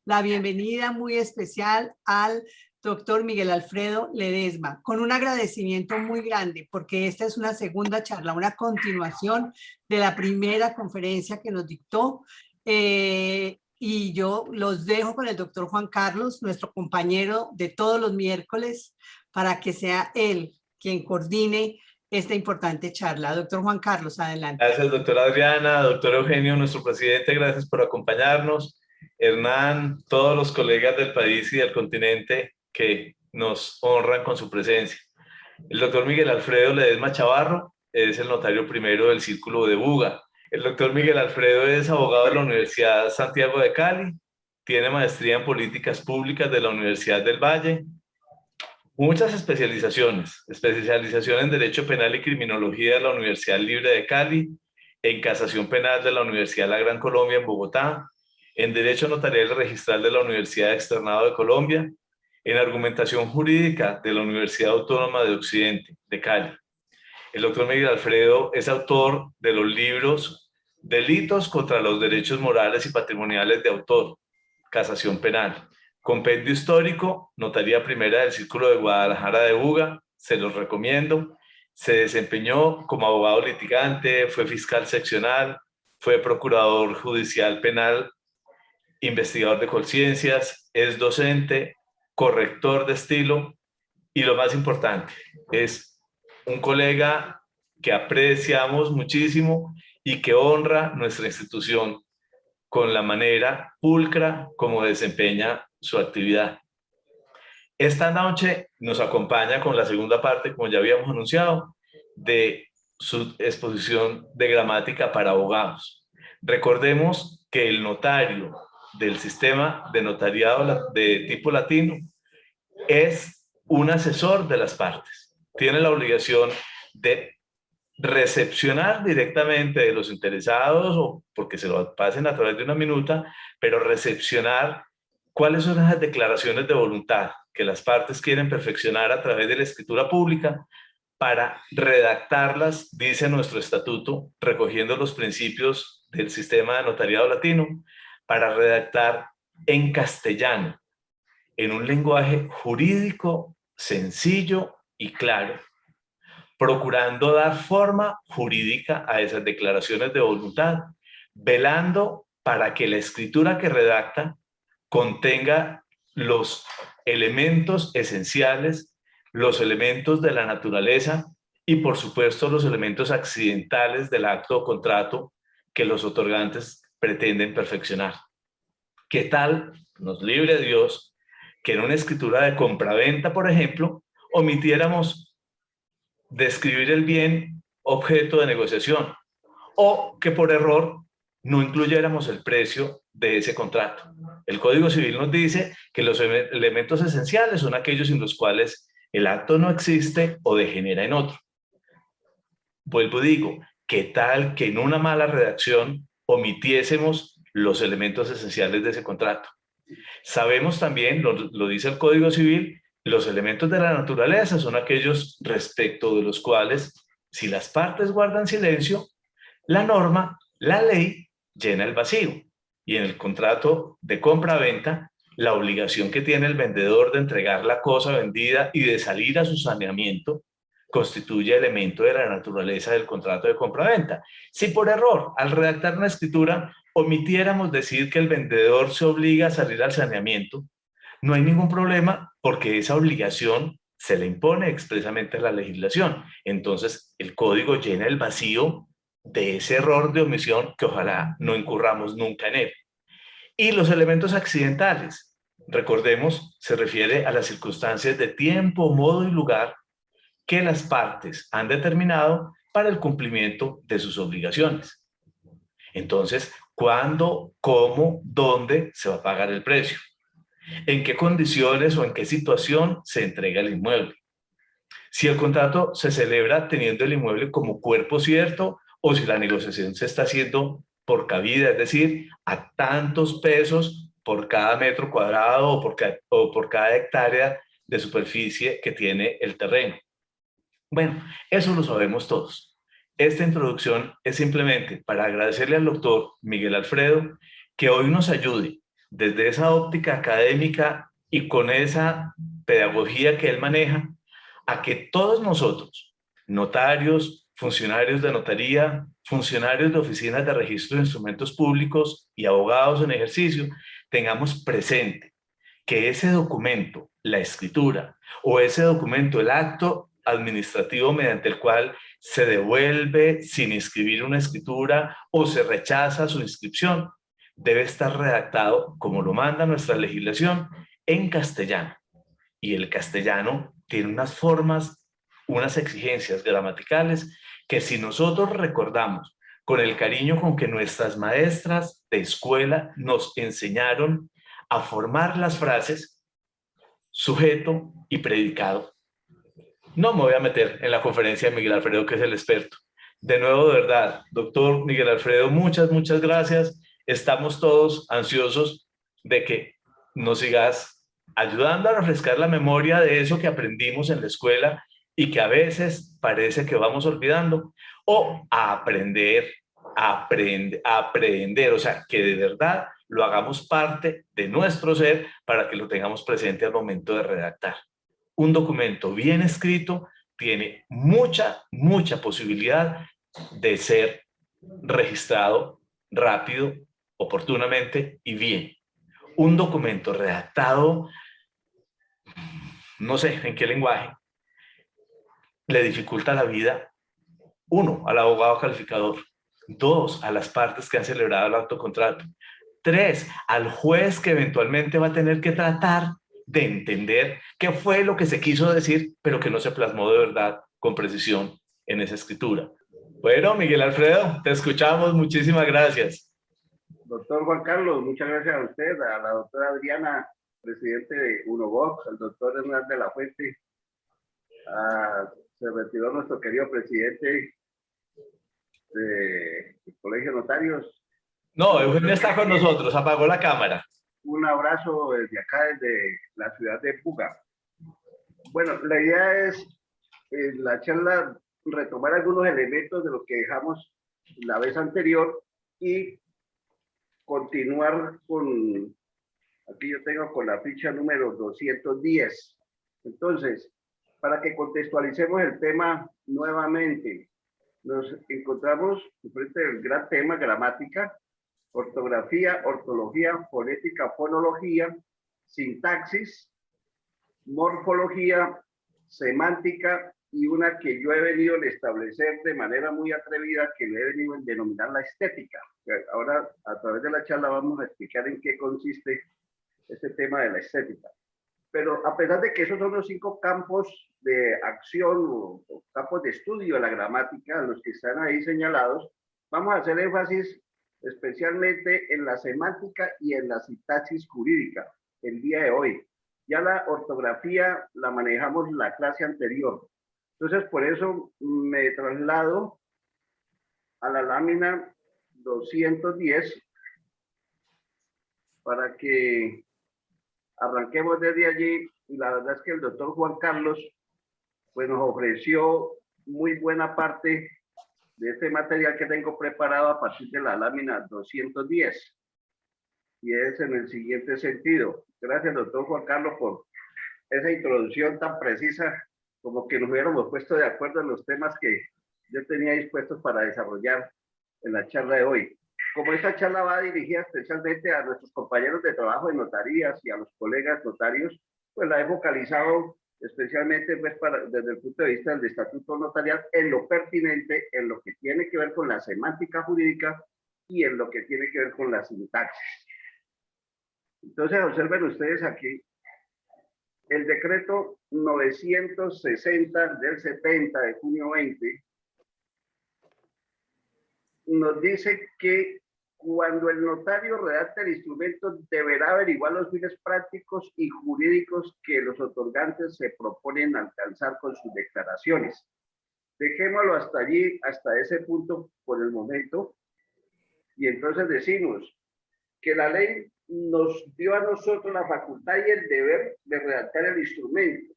la bienvenida muy especial al doctor Miguel Alfredo Ledesma, con un agradecimiento muy grande, porque esta es una segunda charla, una continuación de la primera conferencia que nos dictó. Y yo los dejo con el doctor Juan Carlos, nuestro compañero de todos los miércoles, para que sea él quien coordine esta importante charla. Doctor Juan Carlos, adelante. Gracias, doctora Adriana, doctor Eugenio, nuestro presidente, gracias por acompañarnos. Hernán, todos los colegas del país y del continente que nos honran con su presencia. El doctor Miguel Alfredo Ledesma Chavarro es el notario primero del Círculo de Buga. El doctor Miguel Alfredo es abogado de la Universidad Santiago de Cali, tiene maestría en políticas públicas de la Universidad del Valle, muchas especializaciones, especialización en Derecho Penal y Criminología de la Universidad Libre de Cali, en Casación Penal de la Universidad de la Gran Colombia en Bogotá, en Derecho Notarial y Registral de la Universidad Externado de Colombia, en Argumentación Jurídica de la Universidad Autónoma de Occidente de Cali. El doctor Miguel Alfredo es autor de los libros Delitos contra los Derechos Morales y Patrimoniales de Autor, Casación Penal, Compendio Histórico, Notaría Primera del Círculo de Guadalajara de Buga, se los recomiendo. Se desempeñó como abogado litigante, fue fiscal seccional, fue procurador judicial penal, investigador de conciencias, es docente, corrector de estilo y lo más importante, es un colega que apreciamos muchísimo y que honra nuestra institución con la manera pulcra como desempeña su actividad. Esta noche nos acompaña con la segunda parte, como ya habíamos anunciado, de su exposición de gramática para abogados. Recordemos que el notario del sistema de notariado de tipo latino es un asesor de las partes. Tiene la obligación de recepcionar directamente de los interesados o porque se lo pasen a través de una minuta, pero recepcionar cuáles son esas declaraciones de voluntad que las partes quieren perfeccionar a través de la escritura pública para redactarlas, dice nuestro estatuto, recogiendo los principios del sistema de notariado latino, para redactar en castellano, en un lenguaje jurídico sencillo y claro, procurando dar forma jurídica a esas declaraciones de voluntad, velando para que la escritura que redacta contenga los elementos esenciales, los elementos de la naturaleza y, por supuesto, los elementos accidentales del acto o contrato que los otorgantes pretenden perfeccionar. ¿Qué tal, nos libre Dios, que en una escritura de compraventa, por ejemplo, omitiéramos describir el bien objeto de negociación o que por error no incluyéramos el precio de ese contrato? El Código Civil nos dice que los elementos esenciales son aquellos sin los cuales el acto no existe o degenera en otro. Vuelvo y digo, ¿qué tal que en una mala redacción omitiésemos los elementos esenciales de ese contrato? Sabemos también, lo dice el Código Civil, los elementos de la naturaleza son aquellos respecto de los cuales, si las partes guardan silencio, la norma, la ley, llena el vacío. Y en el contrato de compra-venta, la obligación que tiene el vendedor de entregar la cosa vendida y de salir a su saneamiento constituye elemento de la naturaleza del contrato de compra-venta. Si por error, al redactar una escritura, omitiéramos decir que el vendedor se obliga a salir al saneamiento, no hay ningún problema porque esa obligación se le impone expresamente a la legislación. Entonces, el código llena el vacío de ese error de omisión que ojalá no incurramos nunca en él. Y los elementos accidentales, recordemos, se refiere a las circunstancias de tiempo, modo y lugar que las partes han determinado para el cumplimiento de sus obligaciones. Entonces, ¿cuándo, cómo, dónde se va a pagar el precio? ¿En qué condiciones o en qué situación se entrega el inmueble? Si el contrato se celebra teniendo el inmueble como cuerpo cierto o si la negociación se está haciendo por cabida, es decir, a tantos pesos por cada metro cuadrado o por cada hectárea de superficie que tiene el terreno. Bueno, eso lo sabemos todos. Esta introducción es simplemente para agradecerle al doctor Miguel Alfredo que hoy nos ayude desde esa óptica académica y con esa pedagogía que él maneja, a que todos nosotros, notarios, funcionarios de notaría, funcionarios de oficinas de registro de instrumentos públicos y abogados en ejercicio, tengamos presente que ese documento, la escritura, o ese documento, el acto administrativo mediante el cual se devuelve sin inscribir una escritura o se rechaza su inscripción, debe estar redactado, como lo manda nuestra legislación, en castellano. Y el castellano tiene unas formas, unas exigencias gramaticales que si nosotros recordamos con el cariño con que nuestras maestras de escuela nos enseñaron a formar las frases, sujeto y predicado. No me voy a meter en la conferencia de Miguel Alfredo, que es el experto. De nuevo, de verdad, doctor Miguel Alfredo, muchas gracias. Estamos todos ansiosos de que nos sigas ayudando a refrescar la memoria de eso que aprendimos en la escuela y que a veces parece que vamos olvidando, o a aprender, o sea, que de verdad lo hagamos parte de nuestro ser para que lo tengamos presente al momento de redactar. Un documento bien escrito tiene mucha posibilidad de ser registrado rápido, oportunamente y bien. Un documento redactado, no sé en qué lenguaje, le dificulta la vida, uno, al abogado calificador, dos, a las partes que han celebrado el autocontrato, tres, al juez que eventualmente va a tener que tratar de entender qué fue lo que se quiso decir, pero que no se plasmó de verdad con precisión en esa escritura. Bueno, Miguel Alfredo, te escuchamos. Muchísimas gracias. Doctor Juan Carlos, muchas gracias a usted, a la doctora Adriana, presidente de UNOVOX, al doctor Hernán de la Fuente, se retiró nuestro querido presidente del Colegio de Notarios. No, Eugenio está con nosotros, apagó la cámara. Un abrazo desde acá, desde la ciudad de Puga. Bueno, la idea es, en la charla, retomar algunos elementos de lo que dejamos la vez anterior y continuar con, aquí yo tengo con la ficha número 210. Entonces, para que contextualicemos el tema nuevamente, nos encontramos frente al gran tema gramática, ortografía, ortología, fonética, fonología, sintaxis, morfología, semántica y una que yo he venido a establecer de manera muy atrevida, que le he venido a denominar la estética. Ahora, a través de la charla, vamos a explicar en qué consiste este tema de la estética. Pero a pesar de que esos son los 5 campos de acción o campos de estudio de la gramática, los que están ahí señalados, vamos a hacer énfasis especialmente en la semántica y en la sintaxis jurídica el día de hoy. Ya la ortografía la manejamos la clase anterior. Entonces, por eso me traslado a la lámina 210 para que arranquemos desde allí. Y la verdad es que el doctor Juan Carlos pues nos ofreció muy buena parte de este material que tengo preparado a partir de la lámina 210. Y es en el siguiente sentido. Gracias, doctor Juan Carlos, por esa introducción tan precisa, como que nos hubiéramos puesto de acuerdo en los temas que yo tenía dispuestos para desarrollar en la charla de hoy. Como esta charla va dirigida especialmente a nuestros compañeros de trabajo de notarías y a los colegas notarios, pues la he focalizado especialmente pues desde el punto de vista del estatuto notarial en lo pertinente, en lo que tiene que ver con la semántica jurídica y en lo que tiene que ver con la sintaxis. Entonces, observen ustedes aquí, el decreto 960 del 70 de junio 20 nos dice que cuando el notario redacta el instrumento deberá averiguar los fines prácticos y jurídicos que los otorgantes se proponen alcanzar con sus declaraciones. Dejémoslo hasta allí, hasta ese punto por el momento. Y entonces decimos que la ley nos dio a nosotros la facultad y el deber de redactar el instrumento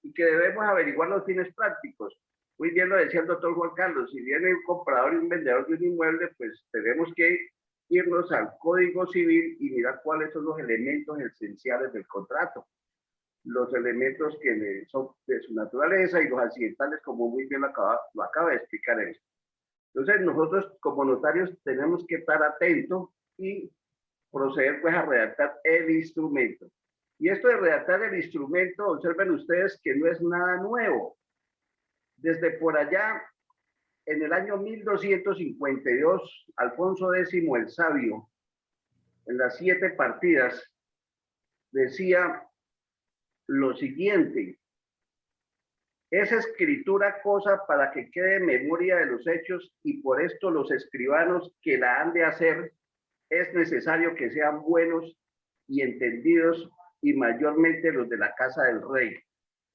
y que debemos averiguar los fines prácticos. Muy bien lo decía el doctor Juan Carlos, si viene un comprador y un vendedor de un inmueble, pues tenemos que irnos al Código Civil y mirar cuáles son los elementos esenciales del contrato, los elementos que son de su naturaleza y los accidentales, como muy bien lo acaba de explicar él. Entonces, nosotros como notarios tenemos que estar atentos y proceder pues a redactar el instrumento. Y esto de redactar el instrumento, observen ustedes que no es nada nuevo. Desde por allá, en el año 1252, Alfonso X el Sabio, en las 7 partidas, decía lo siguiente: es escritura cosa para que quede memoria de los hechos, y por esto los escribanos que la han de hacer es necesario que sean buenos y entendidos, y mayormente los de la casa del rey.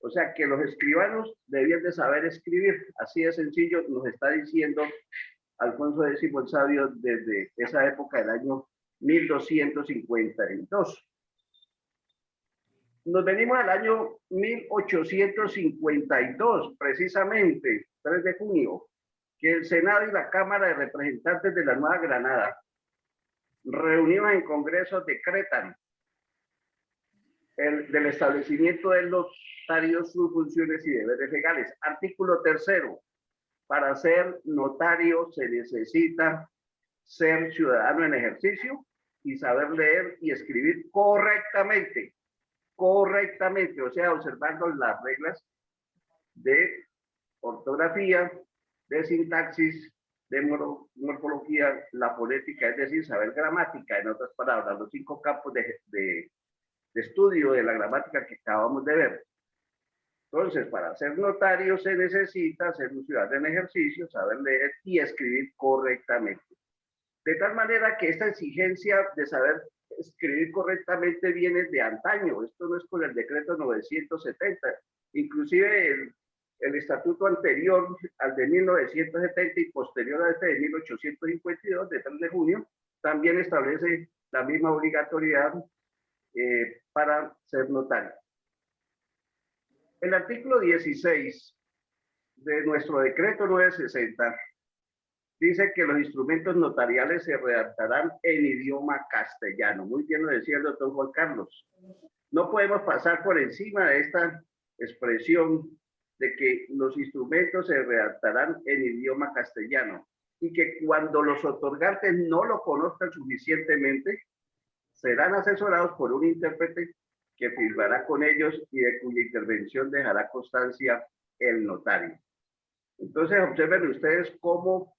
O sea que los escribanos debían de saber escribir, así de sencillo nos está diciendo Alfonso X el Sabio desde esa época del año 1252. Nos venimos al año 1852, precisamente, 3 de junio, que el Senado y la Cámara de Representantes de la Nueva Granada, reunidos en Congreso, decretan del establecimiento de los notarios, sus funciones y deberes legales. Artículo 3º. Para ser notario se necesita ser ciudadano en ejercicio y saber leer y escribir correctamente, o sea, observando las reglas de ortografía, de sintaxis, de morfología, la fonética, es decir, saber gramática, en otras palabras, los 5 campos de estudio de la gramática que acabamos de ver. Entonces, para ser notario se necesita ser un ciudadano en ejercicio, saber leer y escribir correctamente. De tal manera que esta exigencia de saber escribir correctamente viene de antaño. Esto no es con el decreto 970. Inclusive el estatuto anterior al de 1970 y posterior a este de 1852, de 3 de junio, también establece la misma obligatoriedad para ser notario. El artículo 16 de nuestro decreto 960 dice que los instrumentos notariales se redactarán en idioma castellano. Muy bien lo decía el doctor Juan Carlos. No podemos pasar por encima de esta expresión de que los instrumentos se redactarán en idioma castellano y que cuando los otorgantes no lo conozcan suficientemente, serán asesorados por un intérprete que firmará con ellos y de cuya intervención dejará constancia el notario. Entonces, observen ustedes cómo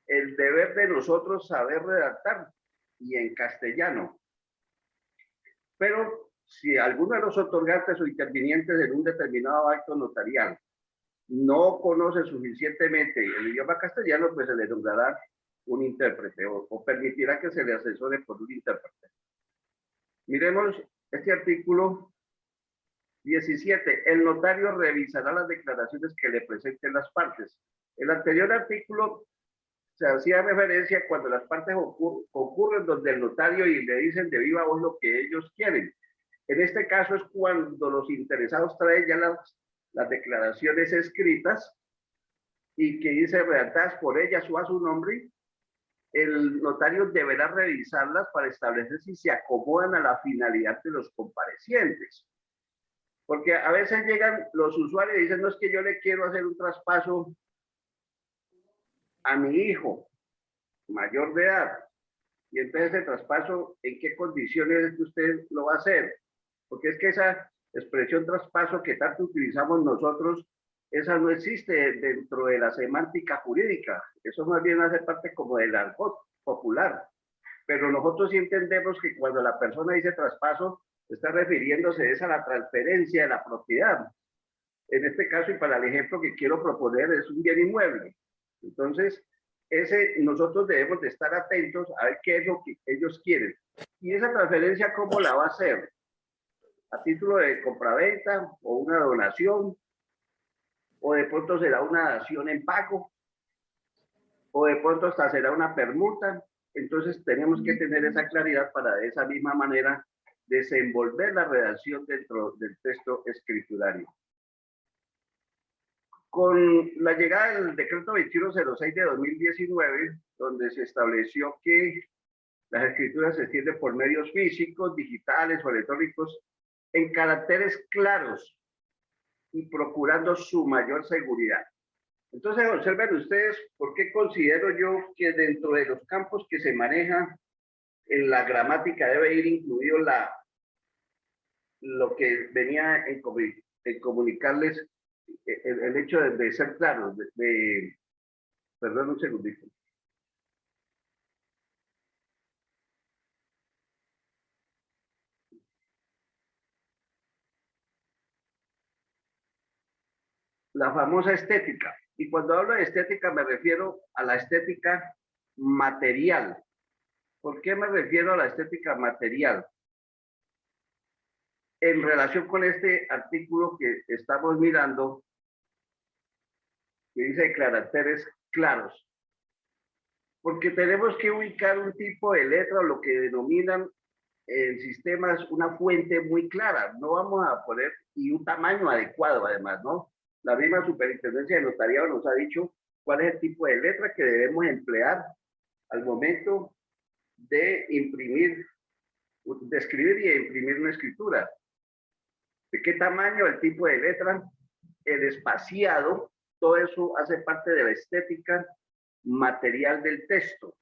el deber de nosotros saber redactar y en castellano. Pero si alguno de los otorgantes o intervinientes en un determinado acto notarial no conoce suficientemente el idioma castellano, pues se le nombrará un intérprete o permitirá que se le asesore por un intérprete. Miremos este artículo 17. El notario revisará las declaraciones que le presenten las partes. El anterior artículo se hacía referencia cuando las partes concurren donde el notario y le dicen de viva voz lo que ellos quieren. En este caso es cuando los interesados traen ya las declaraciones escritas y que dice redactadas por ellas o a su nombre. El notario deberá revisarlas para establecer si se acomodan a la finalidad de los comparecientes. Porque a veces llegan los usuarios y dicen, no, es que yo le quiero hacer un traspaso a mi hijo mayor de edad. Y entonces ese traspaso, ¿en qué condiciones es que usted lo va a hacer? Porque es que esa expresión traspaso que tanto utilizamos nosotros, esa no existe dentro de la semántica jurídica. Eso más bien hace parte como del argot popular. Pero nosotros sí entendemos que cuando la persona dice traspaso, está refiriéndose a la transferencia de la propiedad. En este caso, y para el ejemplo que quiero proponer, es un bien inmueble. Entonces, nosotros debemos de estar atentos a ver qué es lo que ellos quieren. Y esa transferencia, ¿cómo la va a hacer? ¿A título de compraventa o una donación? ¿O de pronto será una dación en pago? ¿O de pronto hasta será una permuta? Entonces tenemos que tener esa claridad para de esa misma manera desenvolver la redacción dentro del texto escriturario. Con la llegada del decreto 2106 de 2019, donde se estableció que Las escrituras se extienden por medios físicos, digitales o electrónicos en caracteres claros y procurando su mayor seguridad. Entonces, observen ustedes por qué considero yo que dentro de los campos que se manejan en la gramática debe ir incluido lo que venía en comunicarles el hecho de ser claros, perdón un segundito. La famosa estética. Y cuando hablo de estética me refiero a la estética material. ¿Por qué me refiero a la estética material? En relación con este artículo que estamos mirando, que dice caracteres claros. Porque tenemos que ubicar un tipo de letra o lo que denominan en sistemas una fuente muy clara. No vamos a poner, y un tamaño adecuado además, ¿no? La misma Superintendencia de Notariado nos ha dicho cuál es el tipo de letra que debemos emplear al momento de imprimir, de escribir y de imprimir una escritura. ¿De qué tamaño, el tipo de letra, el espaciado? Todo eso hace parte de la estética material del texto.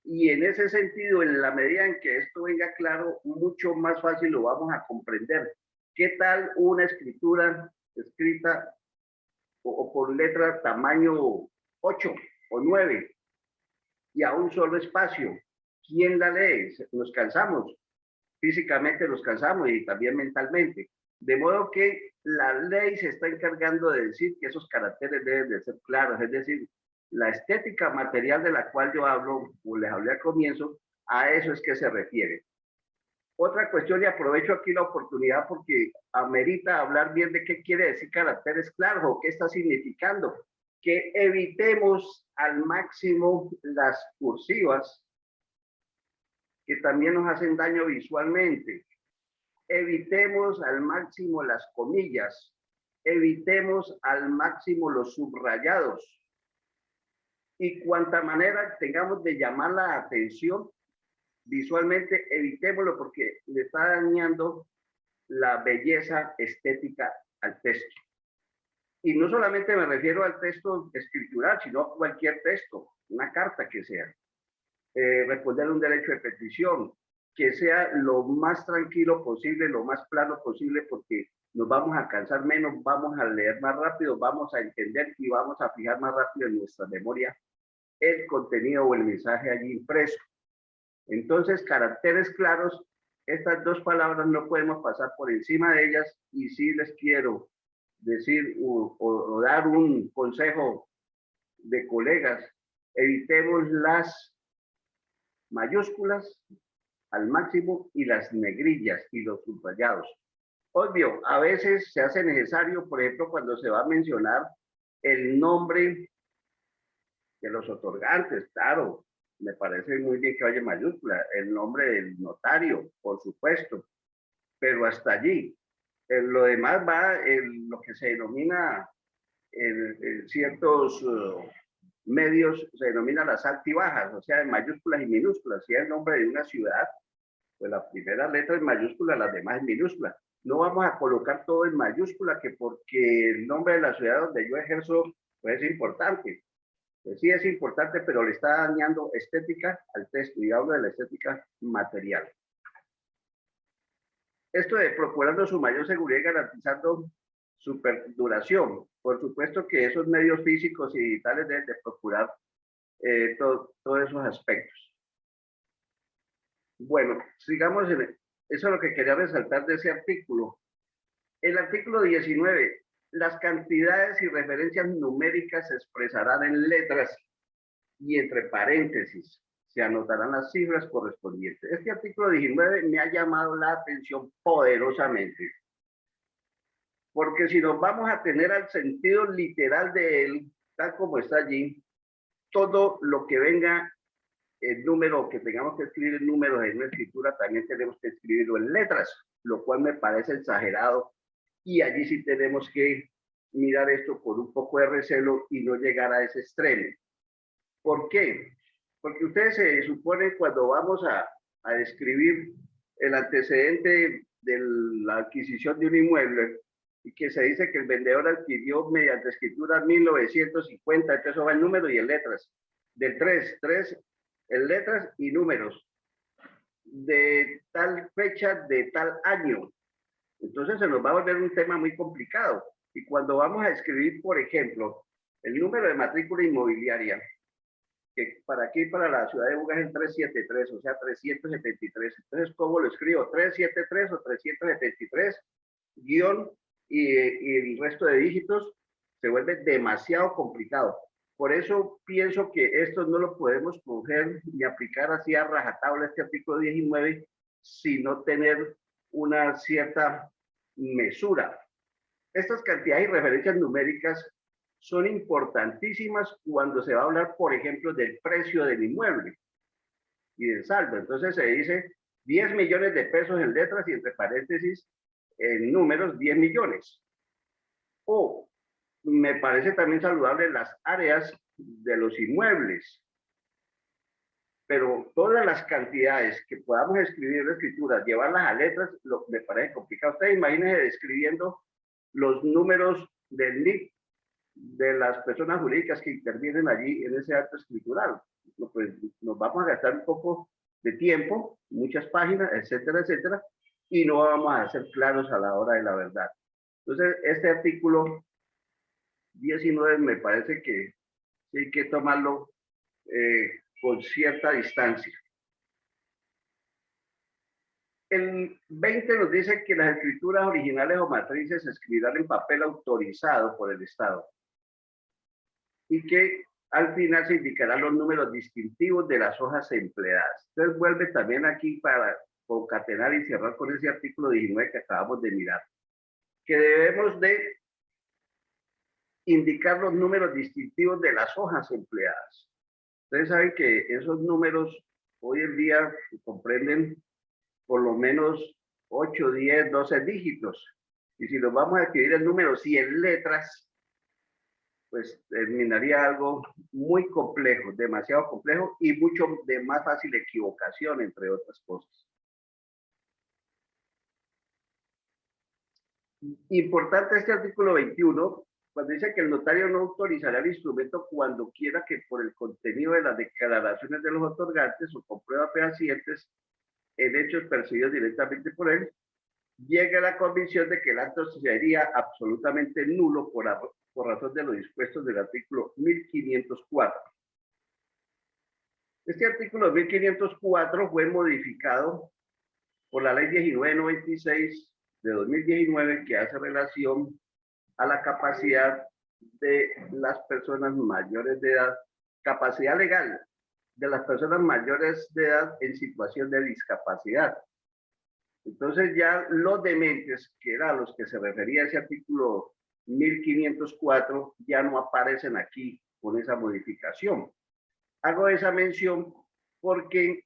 Y en ese sentido, en la medida en que esto venga claro, mucho más fácil lo vamos a comprender. ¿Qué tal una escritura escrita o por letra tamaño 8 o 9 y a un solo espacio? ¿Quién la lee? Nos cansamos, físicamente nos cansamos y también mentalmente. De modo que la ley se está encargando de decir que esos caracteres deben de ser claros, es decir, la estética material de la cual yo hablo, o les hablé al comienzo, a eso es que se refiere. Otra cuestión, y aprovecho aquí la oportunidad porque amerita hablar bien de qué quiere decir caracteres claros o qué está significando. Que evitemos al máximo las cursivas, que también nos hacen daño visualmente. Evitemos al máximo las comillas. Evitemos al máximo los subrayados. Y cuanta manera tengamos de llamar la atención visualmente, evitémoslo porque le está dañando la belleza estética al texto. Y no solamente me refiero al texto escritural, sino a cualquier texto, una carta que sea, responder un derecho de petición, que sea lo más tranquilo posible, lo más plano posible, porque nos vamos a cansar menos, vamos a leer más rápido, vamos a entender y vamos a fijar más rápido en nuestra memoria el contenido o el mensaje allí impreso. Entonces, caracteres claros, estas dos palabras no podemos pasar por encima de ellas, y sí les quiero decir o dar un consejo de colegas: evitemos las mayúsculas al máximo y las negrillas y los subrayados. Obvio, a veces se hace necesario, por ejemplo, cuando se va a mencionar el nombre de los otorgantes, claro, me parece muy bien que vaya en mayúscula, el nombre del notario, por supuesto, pero hasta allí. Lo demás va en lo que se denomina en ciertos medios, se denomina las altibajas, o sea, en mayúsculas y minúsculas. Si es el nombre de una ciudad, pues la primera letra es mayúscula, las demás en minúscula. No vamos a colocar todo en mayúscula, que porque el nombre de la ciudad donde yo ejerzo pues es importante. Pues sí es importante, pero le está dañando estética al texto, y hablo de la estética material. Esto de procurando su mayor seguridad y garantizando su perduración. Por supuesto que esos medios físicos y digitales deben de procurar todos esos aspectos. Bueno, sigamos eso es lo que quería resaltar de ese artículo. El artículo 19. Las cantidades y referencias numéricas se expresarán en letras y entre paréntesis se anotarán las cifras correspondientes. Este artículo 19 me ha llamado la atención poderosamente, porque si nos vamos a tener al sentido literal de él, tal como está allí, todo lo que venga en número, que tengamos que escribir en números en una escritura, también tenemos que escribirlo en letras, lo cual me parece exagerado. Y allí sí tenemos que mirar esto con un poco de recelo y no llegar a ese extremo. ¿Por qué? Porque ustedes se supone cuando vamos a describir el antecedente de la adquisición de un inmueble y que se dice que el vendedor adquirió mediante escritura 1950, entonces va el número y en letras, del 3 en letras y números, de tal fecha, de tal año. Entonces se nos va a volver un tema muy complicado. Y cuando vamos a escribir, por ejemplo, el número de matrícula inmobiliaria, que para aquí, para la ciudad de Buga es el 373, o sea, 373. Entonces, ¿cómo lo escribo? 373 o 373, guión y el resto de dígitos se vuelve demasiado complicado. Por eso pienso que esto no lo podemos coger y aplicar así a rajatabla este artículo 19, sino tener una cierta mesura. Estas cantidades y referencias numéricas son importantísimas cuando se va a hablar, por ejemplo, del precio del inmueble y del saldo. Entonces se dice 10 millones de pesos en letras y entre paréntesis en números 10 millones. O me parece también saludable las áreas de los inmuebles. Pero todas las cantidades que podamos escribir en escrituras, llevarlas a letras, me parece complicado. Ustedes imagínense describiendo los números del NIC de las personas jurídicas que intervienen allí en ese acto escritural. Pues nos vamos a gastar un poco de tiempo, muchas páginas, etcétera, etcétera, y no vamos a ser claros a la hora de la verdad. Entonces, este artículo 19 me parece que sí hay que tomarlo con cierta distancia. El 20 nos dice que las escrituras originales o matrices se escribirán en papel autorizado por el Estado y que al final se indicarán los números distintivos de las hojas empleadas. Entonces vuelve también aquí para concatenar y cerrar con ese artículo 19 que acabamos de mirar, que debemos de indicar los números distintivos de las hojas empleadas. Ustedes saben que esos números hoy en día comprenden por lo menos 8, 10, 12 dígitos. Y si los vamos a escribir en números y en letras, pues terminaría algo muy complejo, demasiado complejo y mucho de más fácil equivocación, entre otras cosas. Importante este artículo 21, cuando dice que el notario no autorizará el instrumento cuando quiera que por el contenido de las declaraciones de los otorgantes o con pruebas fehacientes en hechos percibidos directamente por él, llegue a la convicción de que el acto sería absolutamente nulo por razón de lo dispuesto del artículo 1504. Este artículo 1504 fue modificado por la ley 1996 de 2019 que hace relación a la capacidad de las personas mayores de edad, capacidad legal de las personas mayores de edad en situación de discapacidad. Entonces ya los dementes, que eran a los que se refería ese artículo 1504, ya no aparecen aquí con esa modificación. Hago esa mención porque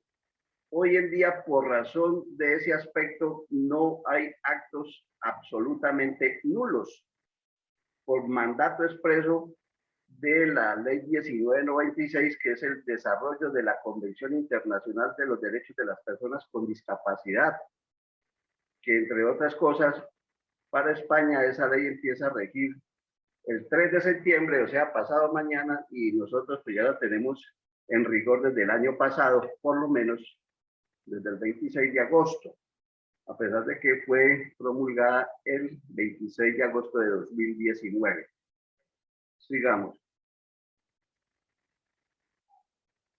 hoy en día, por razón de ese aspecto, no hay actos absolutamente nulos. Por mandato expreso de la ley 1996, que es el desarrollo de la Convención Internacional de los Derechos de las Personas con Discapacidad, que entre otras cosas, para España esa ley empieza a regir el 3 de septiembre, o sea, pasado mañana, y nosotros pues ya la tenemos en rigor desde el año pasado, por lo menos desde el 26 de agosto, a pesar de que fue promulgada el 26 de agosto de 2019. Sigamos.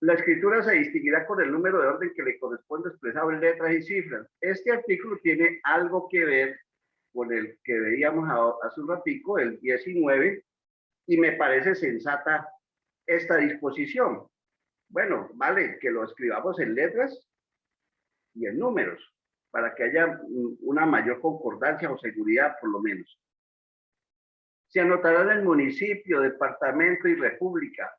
La escritura se distinguirá con el número de orden que le corresponde expresado en letras y cifras. Este artículo tiene algo que ver con el que veíamos hace un ratico, el 19, y me parece sensata esta disposición. Bueno, vale, que lo escribamos en letras y en números, para que haya una mayor concordancia o seguridad, por lo menos. Se anotarán el municipio, departamento y república,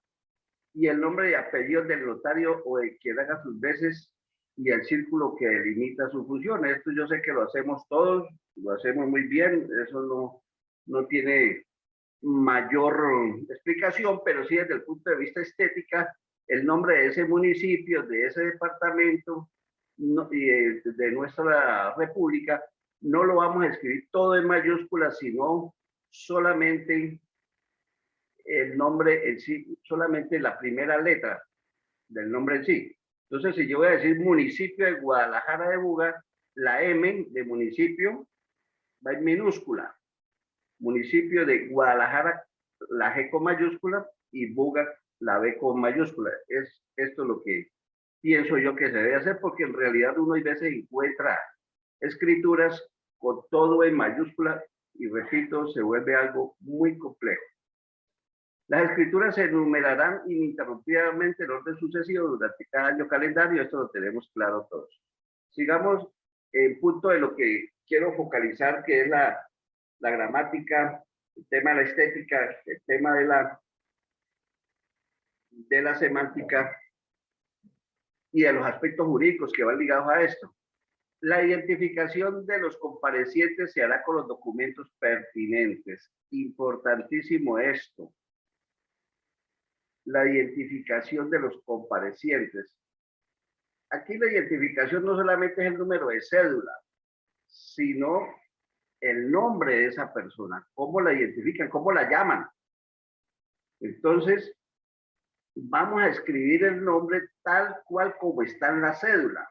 y el nombre y apellido del notario o de quien haga sus veces y el círculo que delimita su función. Esto yo sé que lo hacemos todos, lo hacemos muy bien, eso no tiene mayor explicación, pero sí desde el punto de vista estética el nombre de ese municipio, de ese departamento y de nuestra república, no lo vamos a escribir todo en mayúsculas, sino solamente el nombre en sí, solamente la primera letra del nombre en sí. Entonces, si yo voy a decir municipio de Guadalajara de Buga, la M de municipio va en minúscula. Municipio de Guadalajara, la G con mayúscula, y Buga, la B con mayúscula. Es esto lo que pienso yo que se debe hacer, porque en realidad uno a veces encuentra escrituras con todo en mayúscula y, repito, se vuelve algo muy complejo. Las escrituras se enumerarán ininterrumpidamente en orden sucesivo durante cada año calendario. Esto lo tenemos claro todos. Sigamos el punto de lo que quiero focalizar, que es la gramática, el tema de la estética, el tema de la semántica y de los aspectos jurídicos que van ligados a esto. La identificación de los comparecientes se hará con los documentos pertinentes. Importantísimo esto. La identificación de los comparecientes. Aquí la identificación no solamente es el número de cédula, sino el nombre de esa persona, cómo la identifican, cómo la llaman. Entonces, vamos a escribir el nombre tal cual como está en la cédula.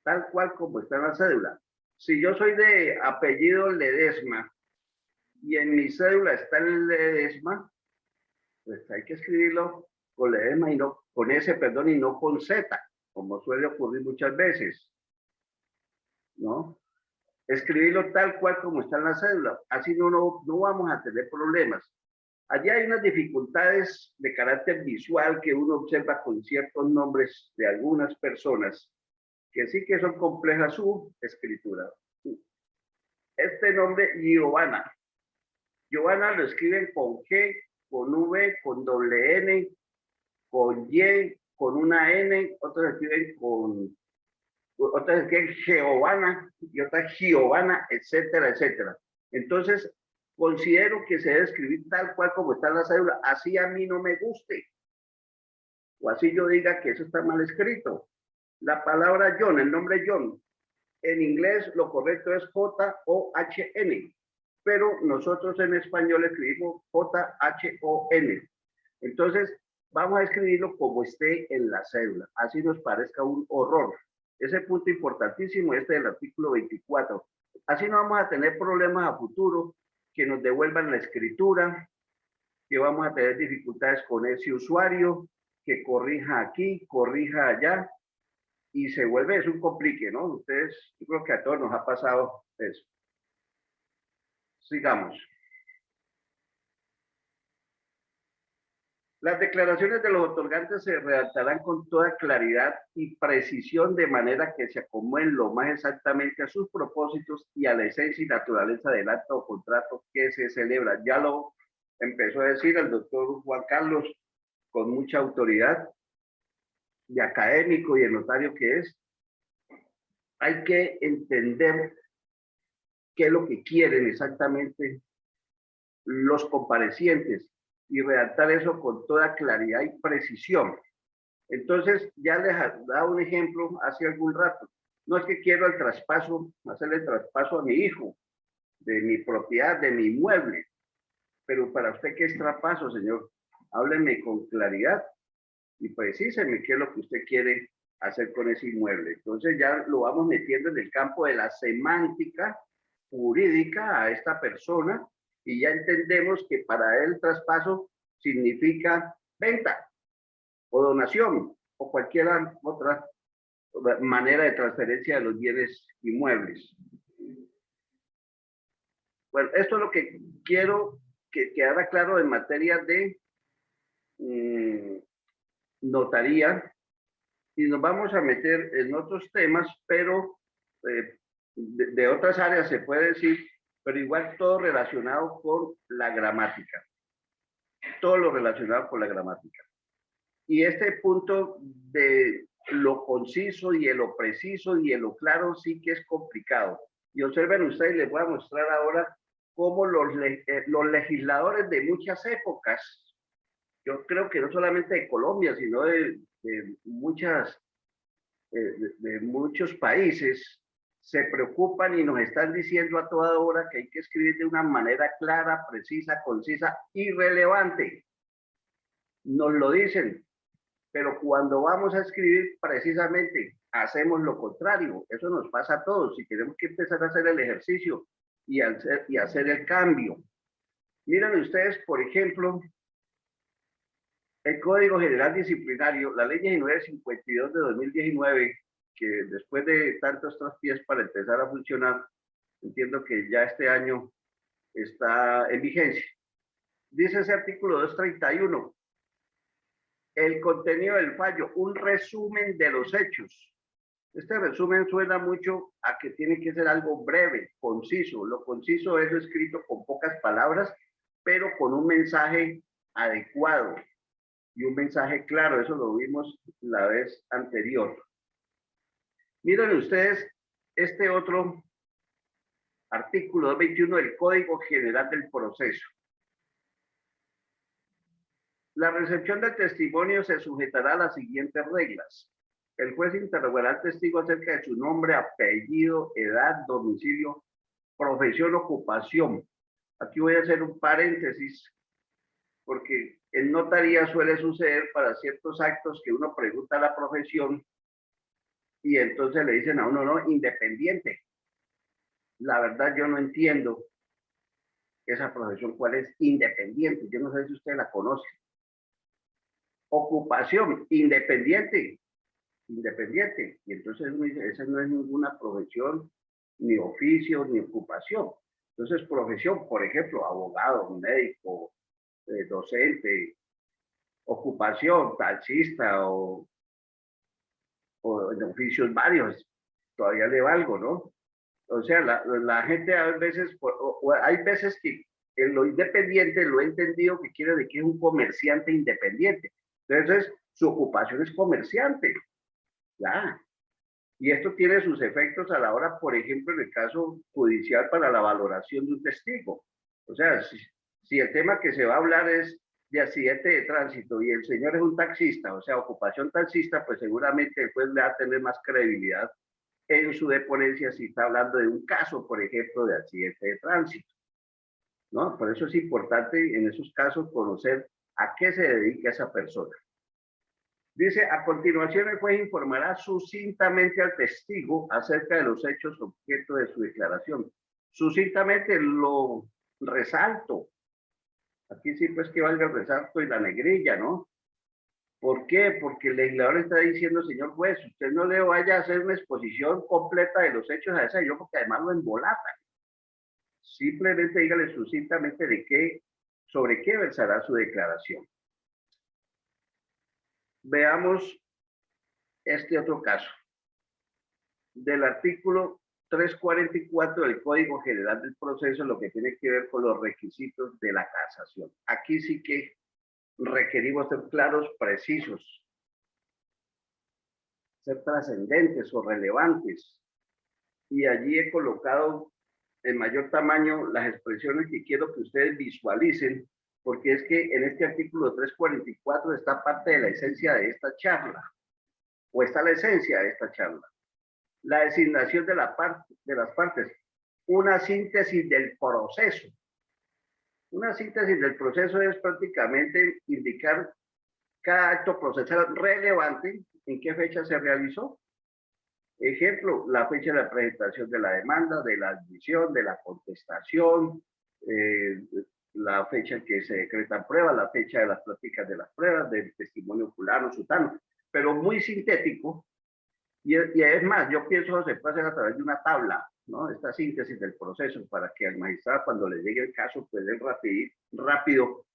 Tal cual como está en la cédula. Si yo soy de apellido Ledesma y en mi cédula está el Ledesma, pues hay que escribirlo con Ledesma y no con S, perdón, y no con Z, como suele ocurrir muchas veces, ¿no? Escribirlo tal cual como está en la cédula, así no vamos a tener problemas. Allí hay unas dificultades de carácter visual que uno observa con ciertos nombres de algunas personas, que sí que son complejas su escritura. Este nombre, Giovanna. Giovanna lo escriben con G, con V, con doble N, con Y, con una N, otros escriben con, otras escriben Giovanna y otras Giovanna, etcétera, etcétera. Entonces, considero que se debe escribir tal cual como está en la cédula, así a mí no me guste, o así yo diga que eso está mal escrito. La palabra John, el nombre John, en inglés lo correcto es J-O-H-N, pero nosotros en español escribimos J-H-O-N. Entonces, vamos a escribirlo como esté en la cédula, así nos parezca un horror. Ese punto importantísimo, este del artículo 24. Así no vamos a tener problemas a futuro, que nos devuelvan la escritura, que vamos a tener dificultades con ese usuario, que corrija aquí, corrija allá, y se vuelve, es un complique, ¿no? Ustedes, yo creo que a todos nos ha pasado eso. Sigamos. Las declaraciones de los otorgantes se redactarán con toda claridad y precisión, de manera que se acomoden lo más exactamente a sus propósitos y a la esencia y naturaleza del acto o contrato que se celebra. Ya lo empezó a decir el doctor Juan Carlos con mucha autoridad, de académico y de notario que es. Hay que entender qué es lo que quieren exactamente los comparecientes y redactar eso con toda claridad y precisión. Entonces, ya les daba un ejemplo hace algún rato. No es que quiero el traspaso, hacerle el traspaso a mi hijo, de mi propiedad, de mi inmueble. Pero para usted, ¿qué es traspaso, señor? Hábleme con claridad y precíseme qué es lo que usted quiere hacer con ese inmueble. Entonces ya lo vamos metiendo en el campo de la semántica jurídica a esta persona y ya entendemos que para él traspaso significa venta o donación o cualquier otra manera de transferencia de los bienes inmuebles. Bueno, esto es lo que quiero que quedara claro en materia de notaría, y nos vamos a meter en otros temas, pero de otras áreas se puede decir, pero igual todo relacionado con la gramática. Todo lo relacionado con la gramática. Y este punto de lo conciso y de lo preciso y de lo claro sí que es complicado. Y observen ustedes, les voy a mostrar ahora cómo los legisladores de muchas épocas yo creo que no solamente de Colombia, sino de muchas, de muchos países, se preocupan y nos están diciendo a toda hora que hay que escribir de una manera clara, precisa, concisa y relevante. Nos lo dicen, pero cuando vamos a escribir precisamente hacemos lo contrario. Eso nos pasa a todos y tenemos que empezar a hacer el ejercicio y hacer el cambio. Miren ustedes, por ejemplo, el Código General Disciplinario, la Ley 1952 de 2019, que después de tantos traspiés para empezar a funcionar, entiendo que ya este año está en vigencia. Dice ese artículo 231, el contenido del fallo, un resumen de los hechos. Este resumen suena mucho a que tiene que ser algo breve, conciso. Lo conciso es lo escrito con pocas palabras, pero con un mensaje adecuado y un mensaje claro. Eso lo vimos la vez anterior. Miren ustedes este otro artículo 221 del Código General del Proceso. La recepción del testimonio se sujetará a las siguientes reglas. El juez interrogará al testigo acerca de su nombre, apellido, edad, domicilio, profesión, ocupación. Aquí voy a hacer un paréntesis, porque en notaría suele suceder para ciertos actos que uno pregunta la profesión y entonces le dicen a uno, no, independiente. La verdad yo no entiendo esa profesión, cuál es independiente. Yo no sé si usted la conoce. Ocupación, independiente. Independiente. Y entonces esa no es ninguna profesión, ni oficio, ni ocupación. Entonces, profesión, por ejemplo, abogado, médico, docente, ocupación, taxista o en oficios varios, todavía le valgo, ¿no? O sea, la gente a veces, hay veces que en lo independiente lo he entendido que quiere decir que es un comerciante independiente. Entonces, su ocupación es comerciante. Ya. Y esto tiene sus efectos a la hora, por ejemplo, en el caso judicial para la valoración de un testigo. O sea, si el tema que se va a hablar es de accidente de tránsito y el señor es un taxista, o sea, ocupación taxista, pues seguramente el juez le va a tener más credibilidad en su deponencia si está hablando de un caso, por ejemplo, de accidente de tránsito, ¿no? Por eso es importante en esos casos conocer a qué se dedica esa persona. Dice, a continuación el juez informará sucintamente al testigo acerca de los hechos objeto de su declaración. Sucintamente lo resalto. Aquí sí pues que valga el resalto y la negrilla, ¿no? ¿Por qué? Porque el legislador está diciendo, señor juez, usted no le vaya a hacer una exposición completa de los hechos a ese yo, porque además lo embolatan. Simplemente dígale sucintamente sobre qué versará su declaración. Veamos este otro caso. Del artículo 344 del Código General del Proceso, lo que tiene que ver con los requisitos de la casación. Aquí sí que requerimos ser claros, precisos, ser trascendentes o relevantes. Y allí he colocado en mayor tamaño las expresiones que quiero que ustedes visualicen, porque es que en este artículo 344 está parte de la esencia de esta charla, o está la esencia de esta charla. La designación de las partes, una síntesis del proceso. Una síntesis del proceso es prácticamente indicar cada acto procesal relevante, en qué fecha se realizó. Ejemplo, la fecha de la presentación de la demanda, de la admisión, de la contestación, la fecha en que se decretan pruebas, la fecha de las prácticas de las pruebas, del testimonio fulano, sutano, pero muy sintético. Y es más, yo pienso que se puede hacer a través de una tabla, ¿no? Esta síntesis del proceso para que al magistrado cuando le llegue el caso, pues él rápido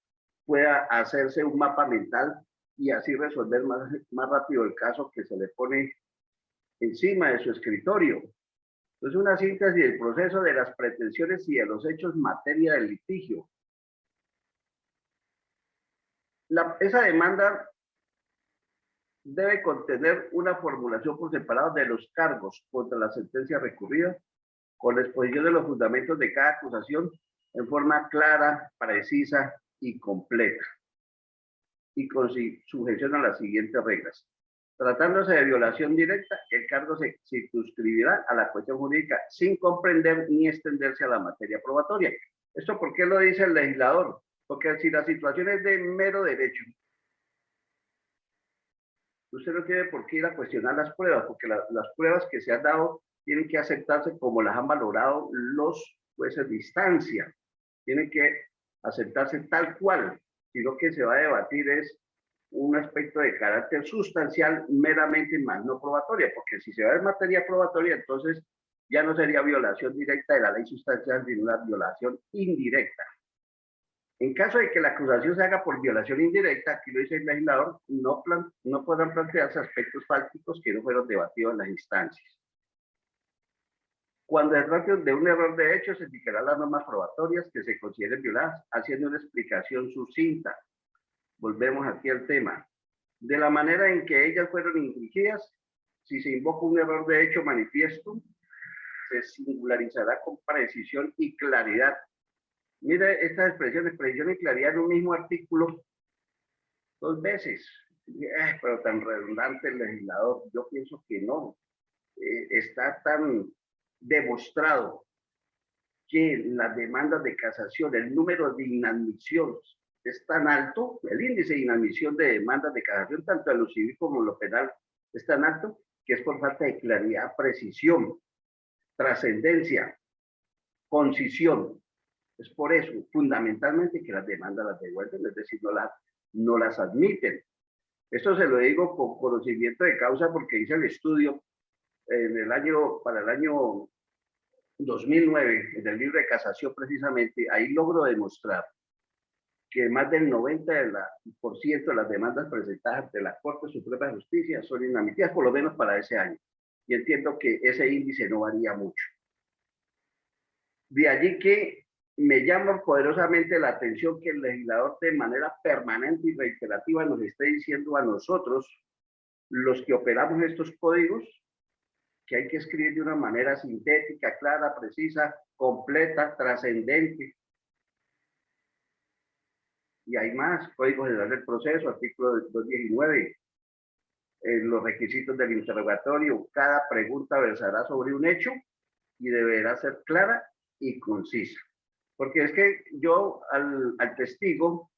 pueda hacerse un mapa mental y así resolver más rápido el caso que se le pone encima de su escritorio. Entonces, una síntesis del proceso de las pretensiones y de los hechos en materia del litigio. Esa demanda debe contener una formulación por separado de los cargos contra la sentencia recurrida, con la exposición de los fundamentos de cada acusación en forma clara, precisa y completa. y con sujeción a las siguientes reglas. Tratándose de violación directa, el cargo se circunscribirá a la cuestión jurídica sin comprender ni extenderse a la materia probatoria. ¿Esto por qué lo dice el legislador? Porque si la situación es de mero derecho, usted no tiene por qué ir a cuestionar las pruebas, porque las pruebas que se han dado tienen que aceptarse como las han valorado los jueces de instancia. Tienen que aceptarse tal cual. Y lo que se va a debatir es un aspecto de carácter sustancial meramente más no probatoria, porque si se va en materia probatoria, entonces ya no sería violación directa de la ley sustancial, sino una violación indirecta. En caso de que la acusación se haga por violación indirecta, aquí lo dice el legislador, no podrán plantearse aspectos fácticos que no fueron debatidos en las instancias. Cuando se trate de un error de hecho, se indicarán las normas probatorias que se consideren violadas, haciendo una explicación sucinta. Volvemos aquí al tema. De la manera en que ellas fueron infringidas, si se invoca un error de hecho manifiesto, se singularizará con precisión y claridad. Mire estas expresiones, precisión y claridad en un mismo artículo 2 veces. Pero tan redundante el legislador. Yo pienso que no. Está tan demostrado que las demandas de casación, el número de inadmisiones es tan alto, el índice de inadmisión de demandas de casación, tanto en lo civil como en lo penal, es tan alto que es por falta de claridad, precisión, trascendencia, concisión. Es por eso, fundamentalmente, que las demandas las devuelven, es decir, no las admiten. Esto se lo digo con conocimiento de causa porque hice el estudio para el año 2009, en el libro de casación precisamente. Ahí logro demostrar que más del 90% de las demandas presentadas ante la Corte Suprema de Justicia son inadmitidas, por lo menos para ese año. Y entiendo que ese índice no varía mucho. De allí que me llama poderosamente la atención que el legislador de manera permanente y reiterativa nos esté diciendo a nosotros, los que operamos estos códigos, que hay que escribir de una manera sintética, clara, precisa, completa, trascendente. Y hay más, Código General del Proceso, artículo 219, los requisitos del interrogatorio, cada pregunta versará sobre un hecho y deberá ser clara y concisa. Porque es que yo al testigo,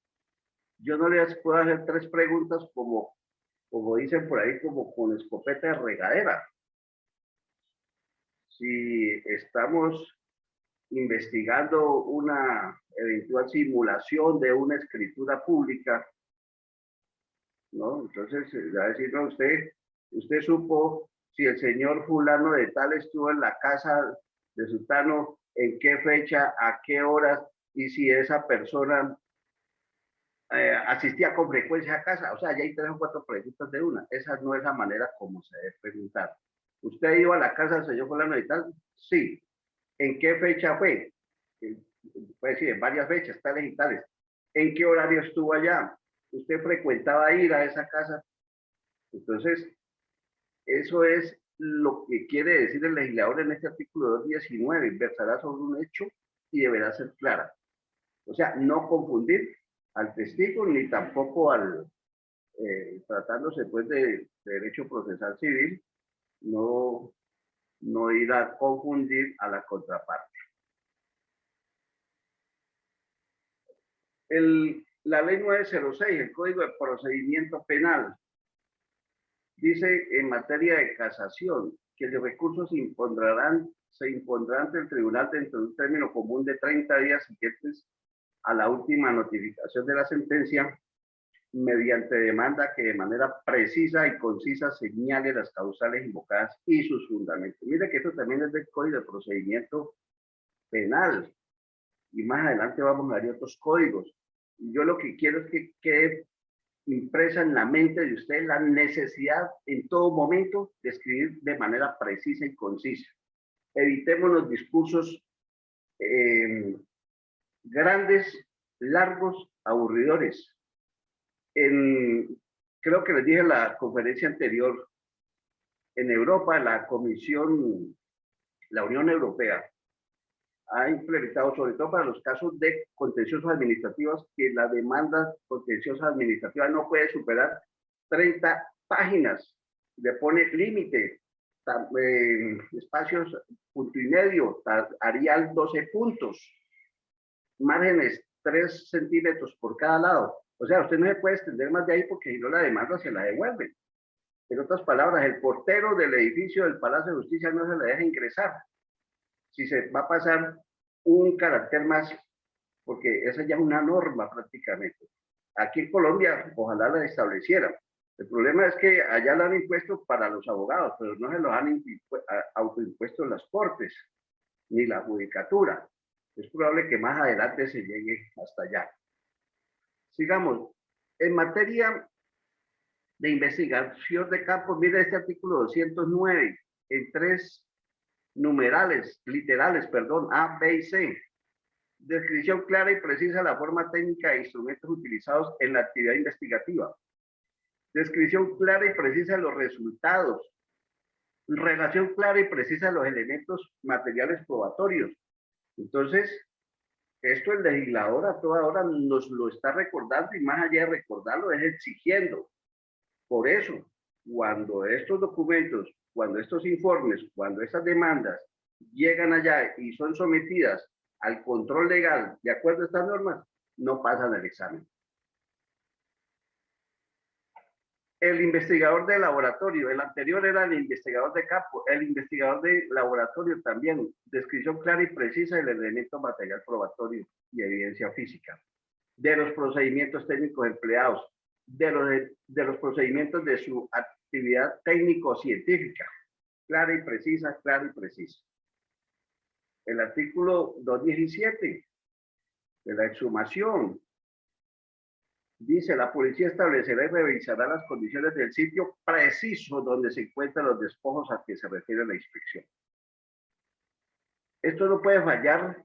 yo no le puedo hacer 3 preguntas como dicen por ahí, como con escopeta de regadera. Si estamos investigando una eventual simulación de una escritura pública, ¿no? Entonces, va a decir, no, usted supo si el señor fulano de tal estuvo en la casa de sutano, en qué fecha, a qué horas, y si esa persona asistía con frecuencia a casa. O sea, ya hay 3 o 4 preguntas de una. Esa no es la manera como se debe preguntar. ¿Usted iba a la casa del señor fulano de tal? Sí. ¿En qué fecha fue? Puede decir, en varias fechas, tales y tales. ¿En qué horario estuvo allá? ¿Usted frecuentaba ir a esa casa? Entonces, eso es lo que quiere decir el legislador en este artículo 219. Versará sobre un hecho y deberá ser clara. O sea, no confundir al testigo ni tampoco tratándose pues de derecho procesal civil, no ir a confundir a la contraparte. La ley 906, el Código de Procedimiento Penal, dice en materia de casación que los recursos se impondrán ante el tribunal dentro de un término común de 30 días siguientes a la última notificación de la sentencia, mediante demanda que de manera precisa y concisa señale las causales invocadas y sus fundamentos. Mire que esto también es del Código de Procedimiento Penal, y más adelante vamos a ver otros códigos. Y yo lo que quiero es que quede impresa en la mente de usted la necesidad en todo momento de escribir de manera precisa y concisa. Evitemos los discursos grandes, largos, aburridores. Creo que les dije en la conferencia anterior, en Europa la Unión Europea ha implementado, sobre todo para los casos de contenciosos administrativos, que la demanda contenciosa administrativa no puede superar 30 páginas. Le pone límite, espacios, punto y medio, arial 12 puntos, márgenes 3 centímetros por cada lado. O sea, usted no se puede extender más de ahí porque si no la demanda se la devuelven. En otras palabras, el portero del edificio del Palacio de Justicia no se le deja ingresar. Si se va a pasar un carácter más, porque esa ya es una norma prácticamente. Aquí en Colombia, ojalá la establecieran. El problema es que allá la han impuesto para los abogados, pero no se los han autoimpuesto en las cortes, ni la judicatura. Es probable que más adelante se llegue hasta allá. Sigamos. En materia de investigación de campo, mire este artículo 209, en 3 numerales, literales, perdón, A, B y C. Descripción clara y precisa de la forma técnica e instrumentos utilizados en la actividad investigativa. Descripción clara y precisa de los resultados. Relación clara y precisa de los elementos materiales probatorios. Entonces, esto el legislador a toda hora nos lo está recordando y más allá de recordarlo es exigiendo. Por eso, cuando estos documentos, cuando estos informes, cuando estas demandas llegan allá y son sometidas al control legal de acuerdo a estas normas, no pasan el examen. El investigador de laboratorio, el anterior era el investigador de campo, el investigador de laboratorio también, descripción clara y precisa del elemento material probatorio y evidencia física, de los procedimientos técnicos empleados, de los procedimientos de su actividad técnico-científica, clara y precisa, clara y precisa. El artículo 217 de la exhumación dice: la policía establecerá y revisará las condiciones del sitio preciso donde se encuentran los despojos a que se refiere la inspección. Esto no puede fallar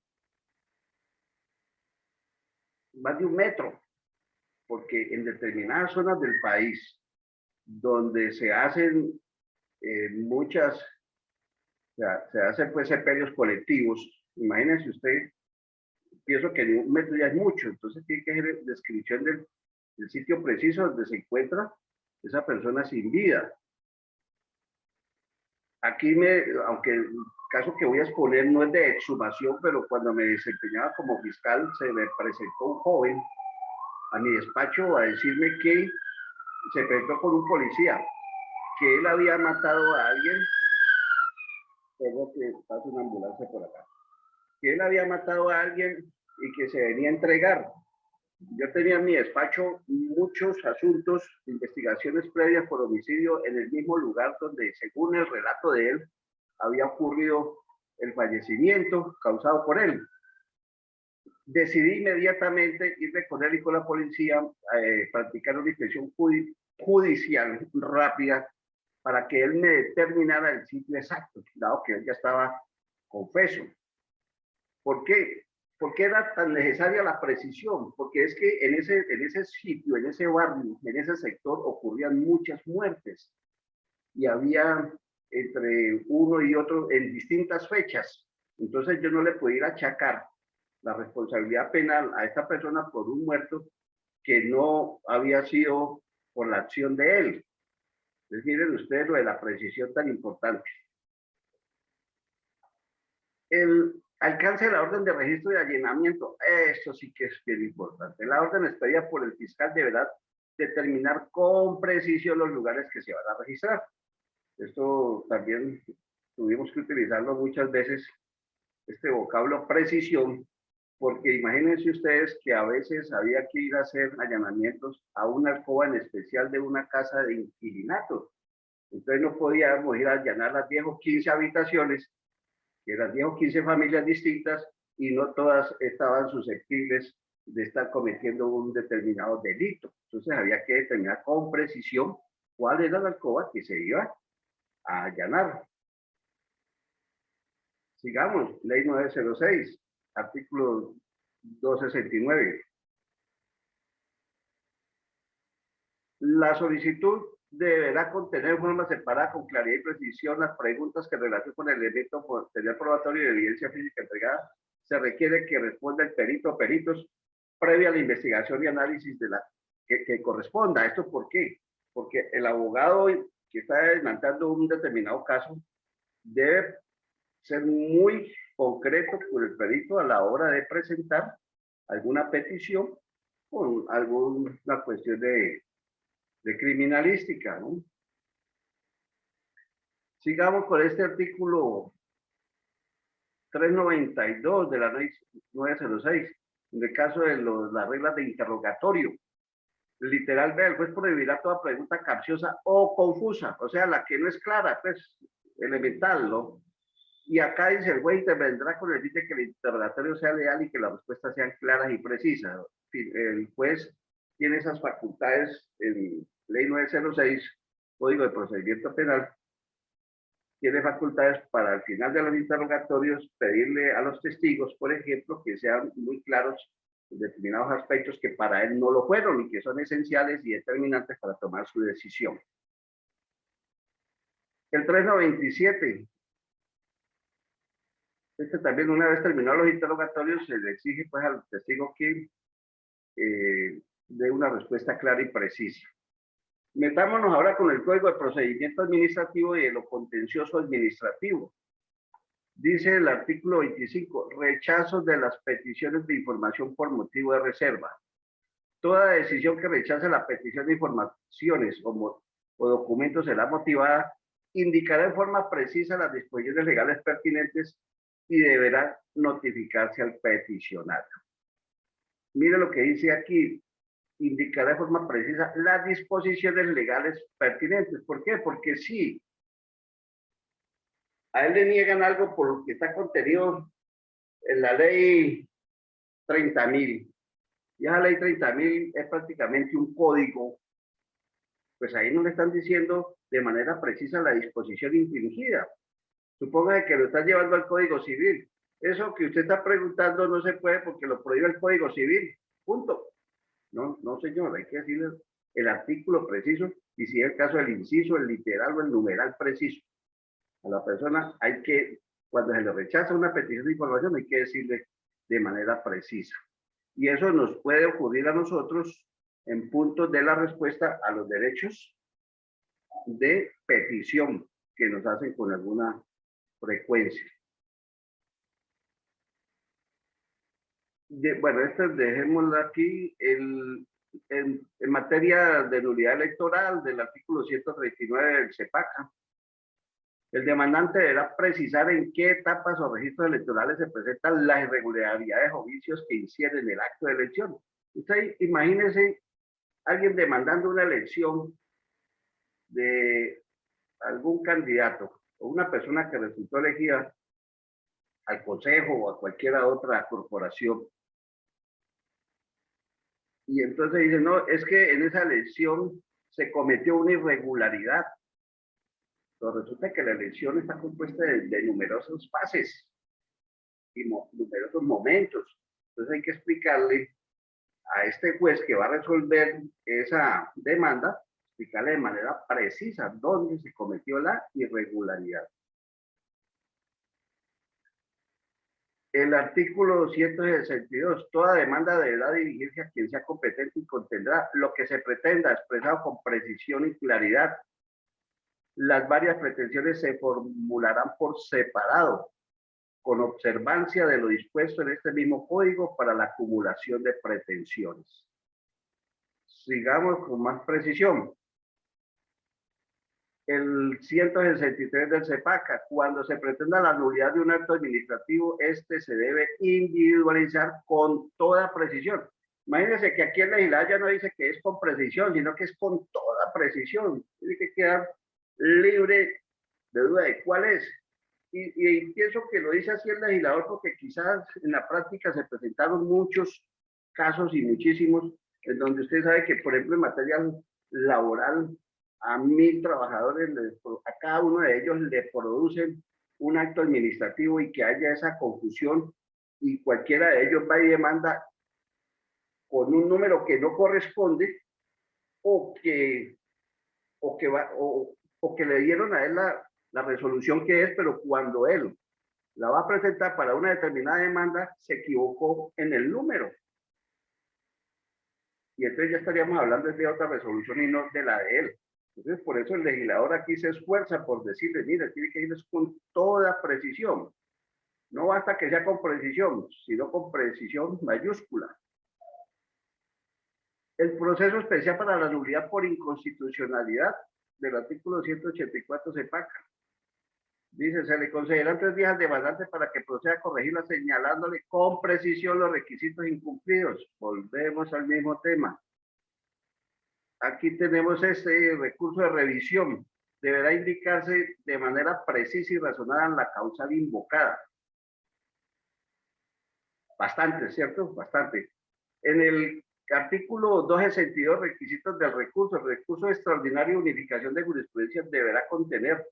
más de 1 metro, porque en determinadas zonas del país donde se hacen muchas, se hacen pues sepelios colectivos, imagínense usted, pienso que 1 metro ya es mucho, entonces tiene que ser descripción del sitio preciso donde se encuentra esa persona sin vida. Aquí aunque el caso que voy a exponer no es de exhumación, pero cuando me desempeñaba como fiscal se me presentó un joven a mi despacho a decirme que se presentó con un policía, que él había matado a alguien, tengo que pasar una ambulancia por acá, que él había matado a alguien y que se venía a entregar. Yo tenía en mi despacho muchos asuntos, investigaciones previas por homicidio en el mismo lugar donde, según el relato de él, había ocurrido el fallecimiento causado por él. Decidí inmediatamente irme con él y con la policía practicar una inspección judicial rápida para que él me determinara el sitio exacto, dado que él ya estaba confeso. ¿Por qué? ¿Por qué era tan necesaria la precisión? Porque es que en ese sitio, en ese barrio, en ese sector ocurrían muchas muertes y había entre uno y otro en distintas fechas. Entonces yo no le podía achacar la responsabilidad penal a esta persona por un muerto que no había sido por la acción de él. Entonces miren ustedes lo de la precisión tan importante. El alcance de la orden de registro y allanamiento, esto sí que es bien importante. La orden expedida por el fiscal deberá determinar con precisión los lugares que se van a registrar. Esto también tuvimos que utilizarlo muchas veces, este vocablo precisión, porque imagínense ustedes que a veces había que ir a hacer allanamientos a una alcoba en especial de una casa de inquilinato. Entonces no podíamos ir a allanar las 10 o 15 habitaciones, que eran 10 o 15 familias distintas, y no todas estaban susceptibles de estar cometiendo un determinado delito. Entonces había que determinar con precisión cuál era la alcoba que se iba a allanar. Sigamos, ley 906, artículo 269. La solicitud deberá contener de forma separada con claridad y precisión las preguntas que relacionan con el elemento material probatorio y evidencia física entregada se requiere que responda el perito o peritos previa a la investigación y análisis de la que corresponda. ¿Esto por qué? Porque el abogado que está demandando un determinado caso debe ser muy concreto con el perito a la hora de presentar alguna petición con alguna cuestión de criminalística, ¿no? Sigamos con este artículo 392 de la ley 906, en el caso de las reglas de interrogatorio. Literal, el juez prohibirá toda pregunta capciosa o confusa, o sea, la que no es clara, pues, elemental, ¿no? Y acá dice, el juez intervendrá con el fin de que el interrogatorio sea leal y que las respuestas sean claras y precisas. El juez tiene esas facultades en ley 906, Código de Procedimiento Penal, tiene facultades para al final de los interrogatorios pedirle a los testigos, por ejemplo, que sean muy claros determinados aspectos que para él no lo fueron y que son esenciales y determinantes para tomar su decisión. El 397. Este también, una vez terminados los interrogatorios, se le exige pues al testigo que dé una respuesta clara y precisa. Metámonos ahora con el Código de Procedimiento Administrativo y de lo contencioso administrativo. Dice el artículo 25, rechazos de las peticiones de información por motivo de reserva. Toda decisión que rechace la petición de informaciones o documentos será motivada, indicará en forma precisa las disposiciones legales pertinentes y deberá notificarse al peticionario. Mire lo que dice aquí, indicará de forma precisa las disposiciones legales pertinentes. ¿Por qué? Porque si a él le niegan algo por lo que está contenido en la ley 30.000, y esa ley 30.000 es prácticamente un código, pues ahí no le están diciendo de manera precisa la disposición infringida. Suponga que lo están llevando al Código Civil. Eso que usted está preguntando no se puede porque lo prohíbe el Código Civil. Punto. No, no, señor, hay que decirle el artículo preciso y si es el caso el inciso, el literal o el numeral preciso. A la persona hay que, cuando se le rechaza una petición de información, hay que decirle de manera precisa. Y eso nos puede ocurrir a nosotros en puntos de la respuesta a los derechos de petición que nos hacen con alguna frecuencia. Bueno, dejémoslo aquí. En materia de nulidad electoral del artículo 139 del CEPACA, el demandante deberá precisar en qué etapas o registros electorales se presentan las irregularidades o vicios que inciden en el acto de elección. Usted imagínese alguien demandando una elección de algún candidato o una persona que resultó elegida al consejo o a cualquier otra corporación. Y entonces dice, no, es que en esa elección se cometió una irregularidad. Pero resulta que la elección está compuesta de numerosos fases y numerosos momentos. Entonces hay que explicarle a este juez que va a resolver esa demanda, explicarle de manera precisa dónde se cometió la irregularidad. El artículo 262, toda demanda deberá dirigirse a quien sea competente y contendrá lo que se pretenda, expresado con precisión y claridad. Las varias pretensiones se formularán por separado, con observancia de lo dispuesto en este mismo código para la acumulación de pretensiones. Sigamos con más precisión. El 163 del CEPACA, cuando se pretenda la nulidad de un acto administrativo, este se debe individualizar con toda precisión. Imagínense que aquí el legislador ya no dice que es con precisión, sino que es con toda precisión. Tiene que quedar libre de duda de cuál es. Y pienso que lo dice así el legislador porque quizás en la práctica se presentaron muchos casos y muchísimos en donde usted sabe que, por ejemplo, en materia laboral, a 1.000 trabajadores, a cada uno de ellos le producen un acto administrativo y que haya esa confusión y cualquiera de ellos va y demanda con un número que no corresponde o que le dieron a él la resolución que es, pero cuando él la va a presentar para una determinada demanda, se equivocó en el número. Y entonces ya estaríamos hablando de otra resolución y no de la de él. Entonces, por eso el legislador aquí se esfuerza por decirle, mire, tiene que irles con toda precisión. No basta que sea con precisión, sino con precisión mayúscula. El proceso especial para la nulidad por inconstitucionalidad del artículo 184 se paca. Dice, se le concederán 3 días de demandante para que proceda a corregirla señalándole con precisión los requisitos incumplidos. Volvemos al mismo tema. Aquí tenemos este recurso de revisión. Deberá indicarse de manera precisa y razonada en la causal invocada. Bastante, ¿cierto? Bastante. En el artículo 262, requisitos del recurso. El recurso extraordinario de unificación de jurisprudencia deberá contener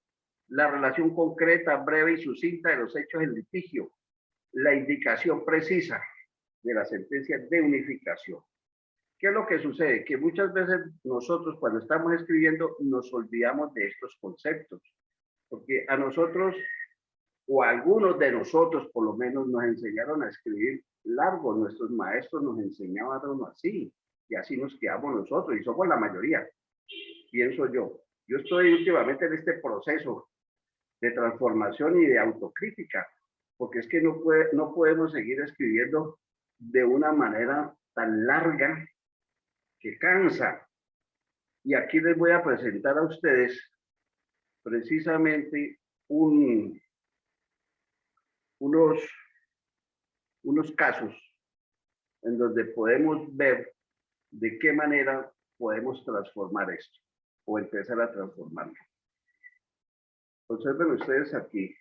la relación concreta, breve y sucinta de los hechos en litigio, la indicación precisa de la sentencia de unificación. ¿Qué es lo que sucede? Que muchas veces nosotros cuando estamos escribiendo nos olvidamos de estos conceptos, porque a nosotros o a algunos de nosotros por lo menos nos enseñaron a escribir largo, nuestros maestros nos enseñaban así y así nos quedamos nosotros y somos la mayoría, pienso yo. Yo estoy últimamente en este proceso de transformación y de autocrítica, porque es que no podemos seguir escribiendo de una manera tan larga que cansa. Y aquí les voy a presentar a ustedes precisamente unos casos en donde podemos ver de qué manera podemos transformar esto o empezar a transformarlo. Observen ustedes aquí.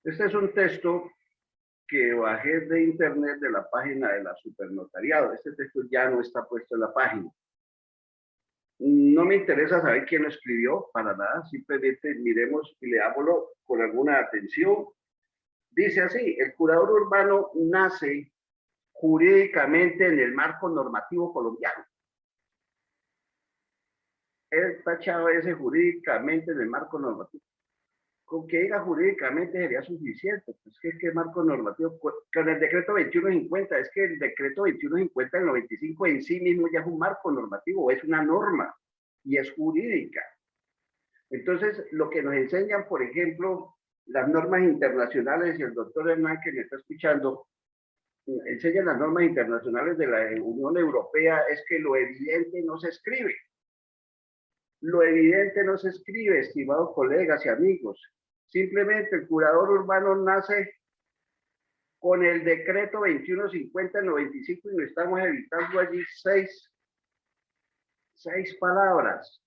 Este es un texto que bajé de internet de la página de la Supernotariado. Este texto ya no está puesto en la página. No me interesa saber quién lo escribió, para nada, simplemente miremos y leámoslo con alguna atención. Dice así, el curador urbano nace jurídicamente en el marco normativo colombiano. Él tachado ese jurídicamente en el marco normativo. Con que diga jurídicamente sería suficiente. Pues que marco normativo, con el decreto 2150, es que el decreto 2150 del 95 en sí mismo ya es un marco normativo, es una norma y es jurídica. Entonces, lo que nos enseñan, por ejemplo, las normas internacionales, y el doctor Hernán que me está escuchando, enseñan las normas internacionales de la Unión Europea, es que lo evidente no se escribe. Lo evidente no se escribe, estimados colegas y amigos. Simplemente el curador urbano nace con el decreto 2150 del 95 y nos estamos evitando allí seis palabras.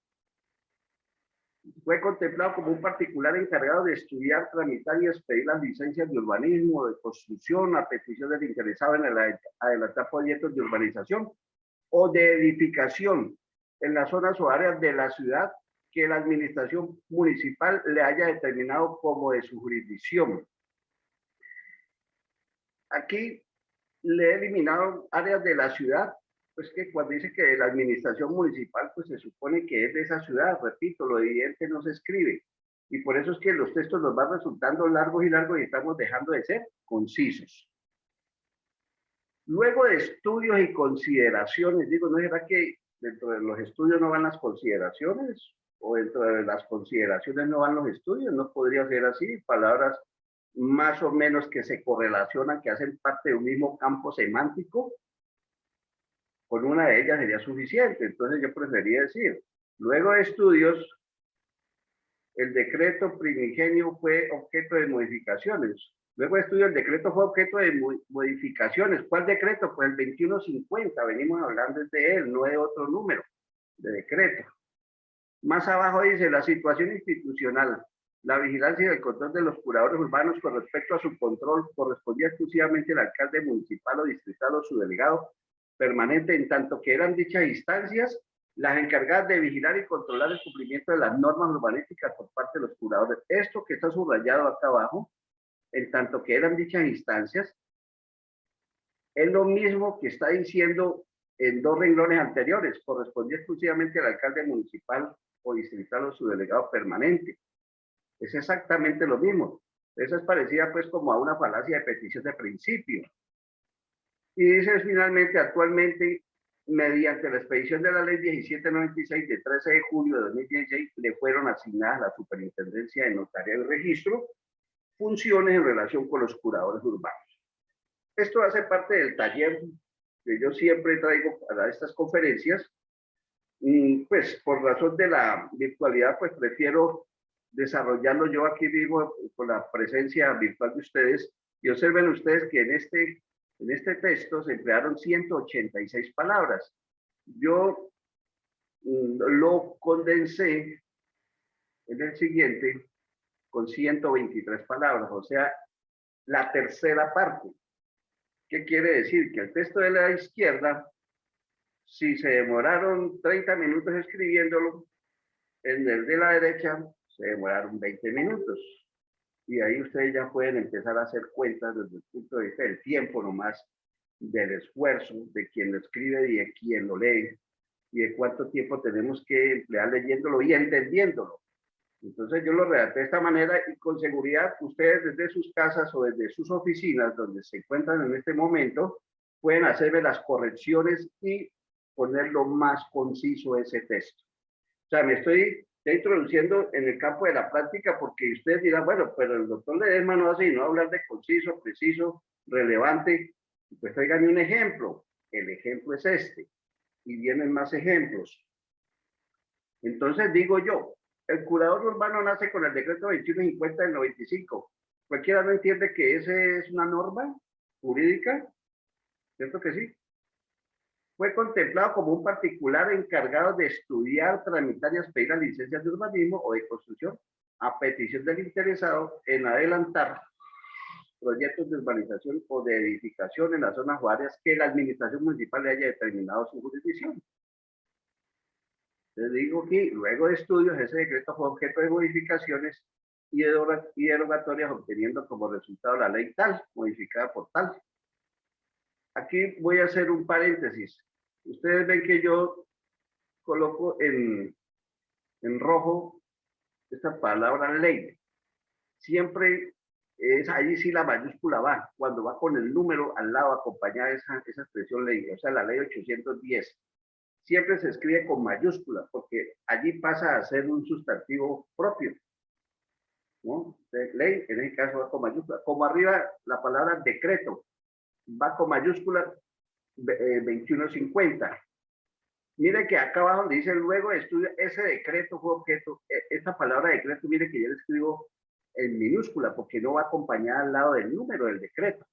Fue contemplado como un particular encargado de estudiar, tramitar y expedir las licencias de urbanismo, de construcción, a petición del interesado en el adelantar proyectos de urbanización o de edificación en las zonas o áreas de la ciudad que la administración municipal le haya determinado como de su jurisdicción. Aquí le he eliminado áreas de la ciudad, pues que cuando dice que la administración municipal, pues se supone que es de esa ciudad, repito, lo evidente no se escribe. Y por eso es que los textos nos van resultando largos y largos y estamos dejando de ser concisos. Luego de estudios y consideraciones, digo, ¿no será que dentro de los estudios no van las consideraciones? ¿O dentro de las consideraciones no van los estudios? No podría ser así, palabras más o menos que se correlacionan, que hacen parte de un mismo campo semántico. Con una de ellas sería suficiente. Entonces yo preferiría decir, luego de estudios, el decreto primigenio fue objeto de modificaciones. Luego de estudios, el decreto fue objeto de modificaciones. ¿Cuál decreto? Pues el 2150, venimos hablando de él, no de otro número de decreto. Más abajo dice, la situación institucional, la vigilancia y el control de los curadores urbanos con respecto a su control correspondía exclusivamente al alcalde municipal o distrital o su delegado permanente, en tanto que eran dichas instancias las encargadas de vigilar y controlar el cumplimiento de las normas urbanísticas por parte de los curadores. Esto que está subrayado acá abajo, en tanto que eran dichas instancias, es lo mismo que está diciendo en 2 renglones anteriores, correspondía exclusivamente al alcalde municipal o distrital o su delegado permanente. Es exactamente lo mismo. Eso es parecida pues como a una falacia de petición de principio. Y dice finalmente, actualmente, mediante la expedición de la ley 1796 de 13 de julio de 2016, le fueron asignadas a la Superintendencia de Notariado y Registro funciones en relación con los curadores urbanos. Esto hace parte del taller que yo siempre traigo para estas conferencias. Y pues por razón de la virtualidad, pues prefiero desarrollarlo yo aquí mismo con la presencia virtual de ustedes. Y observen ustedes que en este texto se emplearon 186 palabras. Yo lo condensé en el siguiente con 123 palabras, o sea, la tercera parte. ¿Qué quiere decir? Que el texto de la izquierda, si se demoraron 30 minutos escribiéndolo, en el de la derecha se demoraron 20 minutos. Y ahí ustedes ya pueden empezar a hacer cuentas desde el punto de vista del tiempo nomás, del esfuerzo de quien lo escribe y de quien lo lee, y de cuánto tiempo tenemos que emplear leyéndolo y entendiéndolo. Entonces yo lo redacté de esta manera y con seguridad ustedes desde sus casas o desde sus oficinas donde se encuentran en este momento pueden hacerme las correcciones y ponerlo más conciso ese texto. O sea, me estoy introduciendo en el campo de la práctica porque ustedes dirán, bueno, pero el doctor Ledesma no hace sino hablar de conciso, preciso, relevante. Pues traigan un ejemplo. El ejemplo es este. Y vienen más ejemplos. Entonces digo yo, el curador urbano nace con el decreto 2150 del 95. Cualquiera no entiende que ese es una norma jurídica, ¿cierto que sí? Fue contemplado como un particular encargado de estudiar, tramitar y expedir las licencias de urbanismo o de construcción a petición del interesado en adelantar proyectos de urbanización o de edificación en las zonas o áreas que la administración municipal le haya determinado su jurisdicción. Les digo que luego de estudios, ese decreto fue objeto de modificaciones y derogatorias, obteniendo como resultado la ley tal, modificada por tal. Aquí voy a hacer un paréntesis. Ustedes ven que yo coloco en rojo esta palabra ley. Siempre es allí sí la mayúscula va, cuando va con el número al lado acompañada esa expresión ley, o sea, la ley 810. Siempre se escribe con mayúsculas, porque allí pasa a ser un sustantivo propio, ¿no? Ley, en este caso va con mayúsculas. Como arriba la palabra decreto va con mayúsculas 2150. Mire que acá abajo donde dice luego de estudio, ese decreto fue objeto, esta palabra decreto, mire que yo le escribo en minúscula, porque no va acompañada al lado del número del decreto.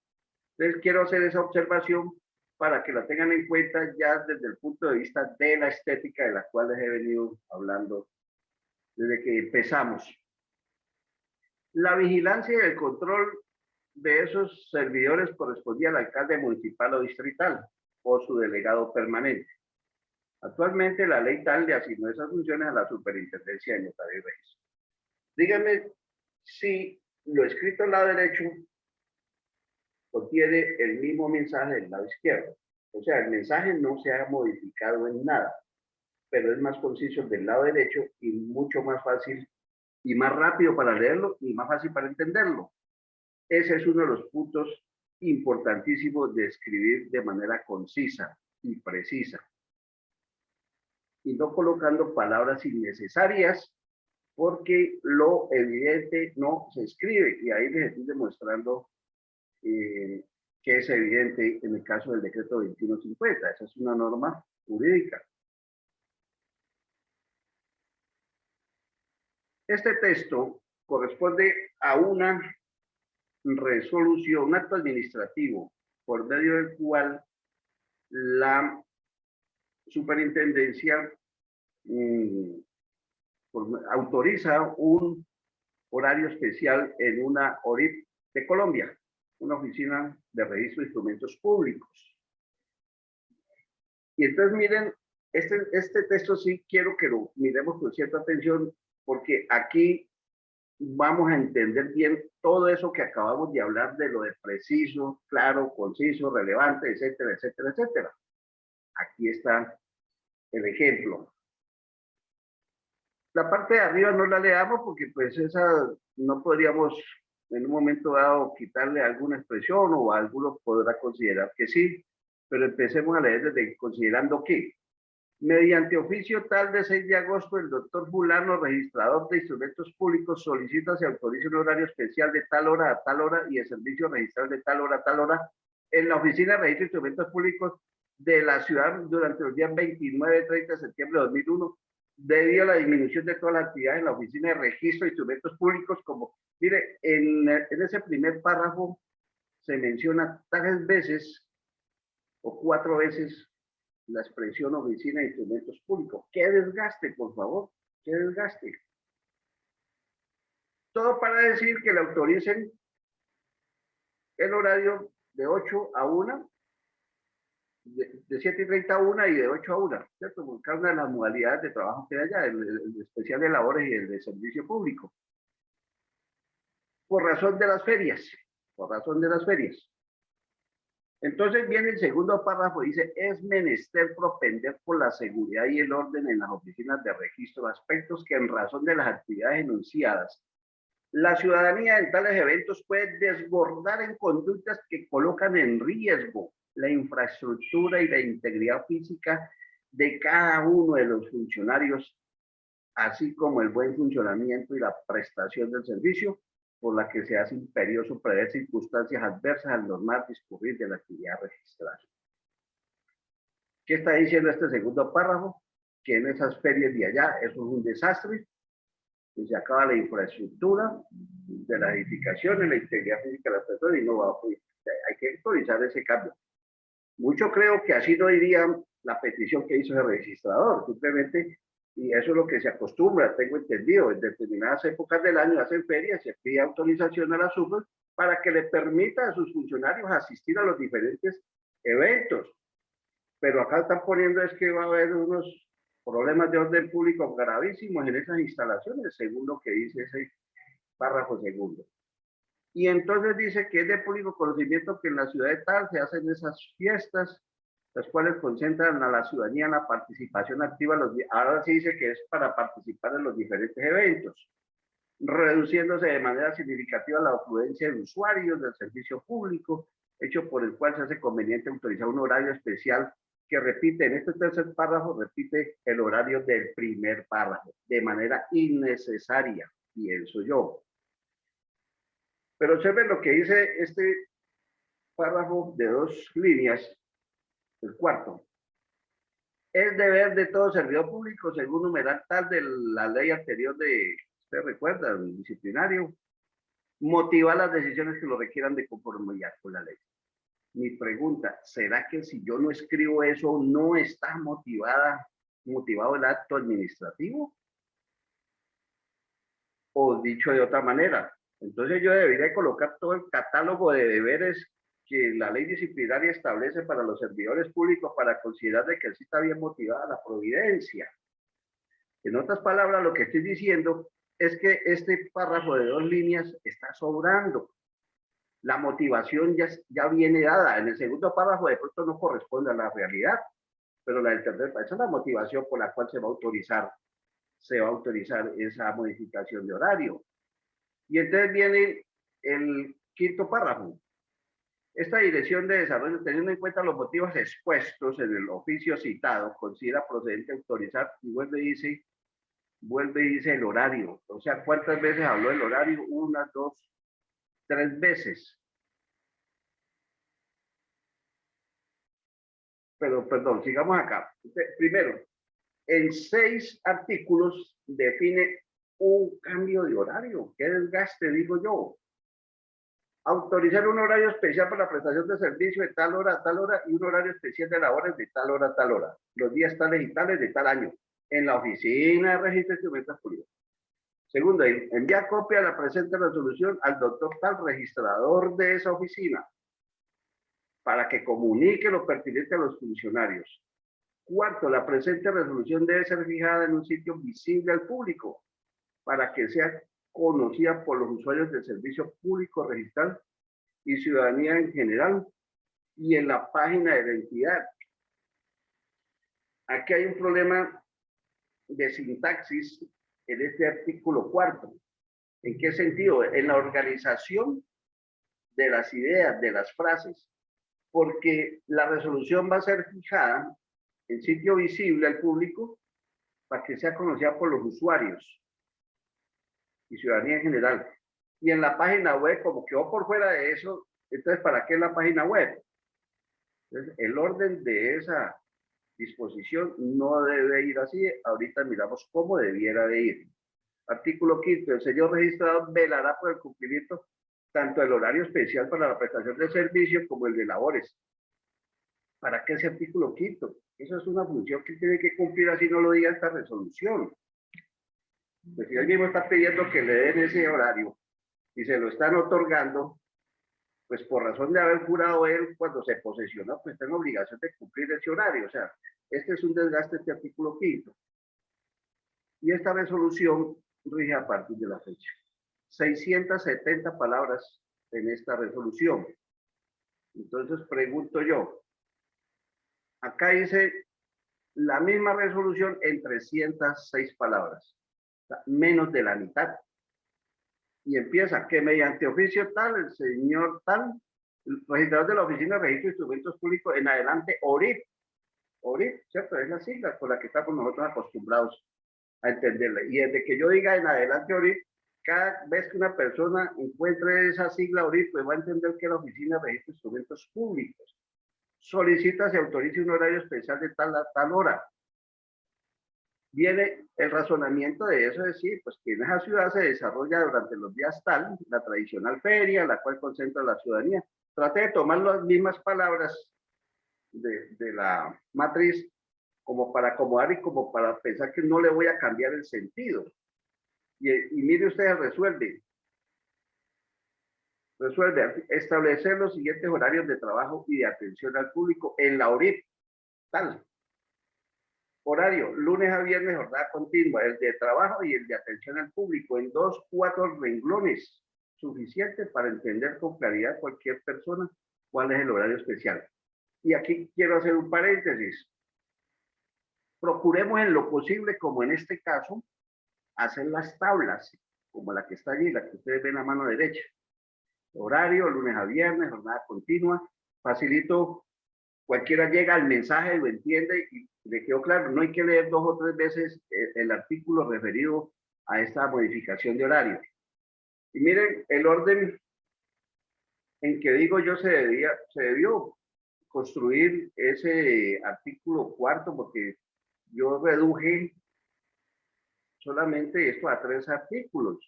Entonces quiero hacer esa observación para que la tengan en cuenta ya desde el punto de vista de la estética de la cual les he venido hablando desde que empezamos. La vigilancia y el control de esos servidores correspondía al alcalde municipal o distrital o su delegado permanente. Actualmente la ley tal le asignó esas funciones a la Superintendencia de Notariado y Registro. Díganme si lo escrito al lado derecho contiene el mismo mensaje del lado izquierdo. O sea, el mensaje no se ha modificado en nada, pero es más conciso del lado derecho y mucho más fácil y más rápido para leerlo y más fácil para entenderlo. Ese es uno de los puntos importantísimos de escribir de manera concisa y precisa. Y no colocando palabras innecesarias, porque lo evidente no se escribe. Y ahí les estoy demostrando que es evidente en el caso del decreto 2150. Esa es una norma jurídica. Este texto corresponde a una resolución, un acto administrativo, por medio del cual la superintendencia autoriza un horario especial en una ORIP de Colombia, una oficina de registro de instrumentos públicos. Y entonces miren, este texto sí quiero que lo miremos con cierta atención, porque aquí vamos a entender bien todo eso que acabamos de hablar de lo de preciso, claro, conciso, relevante, etcétera, etcétera, etcétera. Aquí está el ejemplo. La parte de arriba no la leamos porque pues esa no podríamos en un momento dado quitarle alguna expresión o alguno podrá considerar que sí, pero empecemos a leer desde considerando que mediante oficio tal de 6 de agosto, el doctor fulano, registrador de instrumentos públicos, solicita se autorice un horario especial de tal hora a tal hora y el servicio registral de tal hora a tal hora en la oficina de registro de instrumentos públicos de la ciudad durante los días 29 y 30 de septiembre de 2001, debido a la disminución de todas las actividades en la oficina de registro de instrumentos públicos, como, mire, en ese primer párrafo se menciona 3 veces o 4 veces la expresión oficina de instrumentos públicos. ¡Qué desgaste, por favor! ¡Qué desgaste! Todo para decir que le autoricen el horario de 8 a 1, de 7:30 a 1 y de 8 a 1, ¿cierto? Por cada una de las modalidades de trabajo que hay allá, el especial de labores y el de servicio público. Por razón de las ferias, por razón de las ferias. Entonces viene el segundo párrafo, dice, es menester propender por la seguridad y el orden en las oficinas de registro, aspectos que en razón de las actividades enunciadas, la ciudadanía en tales eventos puede desbordar en conductas que colocan en riesgo la infraestructura y la integridad física de cada uno de los funcionarios, así como el buen funcionamiento y la prestación del servicio, por la que se hace imperioso prever circunstancias adversas al normal discurrir de la actividad registrada. ¿Qué está diciendo este segundo párrafo? Que en esas ferias de allá eso es un desastre, que se acaba la infraestructura de las edificaciones, la integridad física de las personas y no va a poder. Hay que actualizar ese cambio. Mucho creo que así no diría la petición que hizo el registrador, simplemente, y eso es lo que se acostumbra, tengo entendido, en determinadas épocas del año hacen ferias, se pide autorización a la SUFE para que le permita a sus funcionarios asistir a los diferentes eventos. Pero acá están poniendo es que va a haber unos problemas de orden público gravísimos en esas instalaciones, según lo que dice ese párrafo segundo. Y entonces dice que es de público conocimiento que en la ciudad de tal se hacen esas fiestas, las cuales concentran a la ciudadanía en la participación activa. Ahora sí dice que es para participar en los diferentes eventos, reduciéndose de manera significativa la afluencia de usuarios del servicio público, hecho por el cual se hace conveniente autorizar un horario especial que repite, en este tercer párrafo, repite el horario del primer párrafo, de manera innecesaria, pienso yo. Pero observen lo que dice este párrafo de 2 líneas, el cuarto. Es deber de todo servidor público, según numeral tal de la ley anterior de, usted recuerda, el disciplinario, motivar las decisiones que lo requieran de conformidad con la ley. Mi pregunta, ¿será que si yo no escribo eso, no está motivado el acto administrativo? O dicho de otra manera, entonces yo debería colocar todo el catálogo de deberes que la ley disciplinaria establece para los servidores públicos para considerar de que sí está bien motivada la providencia. En otras palabras, lo que estoy diciendo es que este párrafo de 2 líneas está sobrando. La motivación ya viene dada. En el segundo párrafo de pronto no corresponde a la realidad, pero la del tercer, esa es la motivación por la cual se va a autorizar esa modificación de horario. Y entonces viene el quinto párrafo. Esta dirección de desarrollo, teniendo en cuenta los motivos expuestos en el oficio citado, considera procedente autorizar, y vuelve y dice el horario. O sea, ¿cuántas veces habló del horario? 1, 2, 3 veces. Pero, perdón, sigamos acá. Primero, en 6 artículos define un cambio de horario. ¿Qué desgaste, digo yo? Autorizar un horario especial para la prestación de servicio de tal hora a tal hora y un horario especial de labores de tal hora a tal hora. Los días tales y tales de tal año. En la oficina de registro de instrumentos públicos. Segundo, envía copia de la presente resolución al doctor tal registrador de esa oficina para que comunique lo pertinente a los funcionarios. Cuarto, la presente resolución debe ser fijada en un sitio visible al público para que sea conocida por los usuarios del servicio público registral y ciudadanía en general y en la página de la entidad. aquí hay un problema de sintaxis en este artículo 4. ¿En qué sentido? En la organización de las ideas, de las frases, porque la resolución va a ser fijada en sitio visible al público para que sea conocida por los usuarios y ciudadanía en general. Y en la página web, como quedó por fuera de eso, entonces, ¿para qué la página web? Entonces, el orden de esa disposición no debe ir así. Ahorita miramos cómo debiera de ir. Artículo 5. El señor registrador velará por el cumplimiento tanto del horario especial para la prestación de servicios como el de labores. ¿Para qué ese artículo 5? Eso es una función que tiene que cumplir, así no lo diga esta resolución. Pues si él mismo está pidiendo que le den ese horario y se lo están otorgando, pues por razón de haber jurado él cuando se posesionó, pues está en obligación de cumplir ese horario. O sea, este es un desgaste, este artículo 5. Y esta resolución rige a partir de la fecha. 670 palabras en esta resolución. Entonces pregunto yo, acá dice la misma resolución en 306 palabras, o sea, menos de la mitad. Y empieza que mediante oficio tal, el señor tal, el registrador de la Oficina de Registro de Instrumentos Públicos, en adelante, ORIP, ¿cierto? Es la sigla con la que estamos nosotros acostumbrados a entenderla. Y desde que yo diga en adelante ORIP, cada vez que una persona encuentre esa sigla ORIP, pues va a entender que la Oficina de Registro de Instrumentos Públicos solicita se autorice un horario especial de tal a tal hora. Viene el razonamiento de eso, es decir, pues que en esa ciudad se desarrolla durante los días tal, la tradicional feria, la cual concentra la ciudadanía. Trate de tomar las mismas palabras de la matriz como para acomodar y como para pensar que no le voy a cambiar el sentido. Y mire usted, resuelve establecer los siguientes horarios de trabajo y de atención al público en la ORIP, tal. Horario, lunes a viernes, jornada continua, el de trabajo y el de atención al público, en 2, 4 renglones, suficiente para entender con claridad cualquier persona cuál es el horario especial. Y aquí quiero hacer un paréntesis. Procuremos en lo posible, como en este caso, hacer las tablas, como la que está allí, la que ustedes ven a mano derecha. Horario, lunes a viernes, jornada continua. Facilito, cualquiera llega al mensaje, lo entiende y le quedó claro. No hay que leer 2 o 3 veces el artículo referido a esta modificación de horario. Y miren, el orden en que digo yo se debió construir ese artículo 4, porque yo reduje solamente esto a 3 artículos.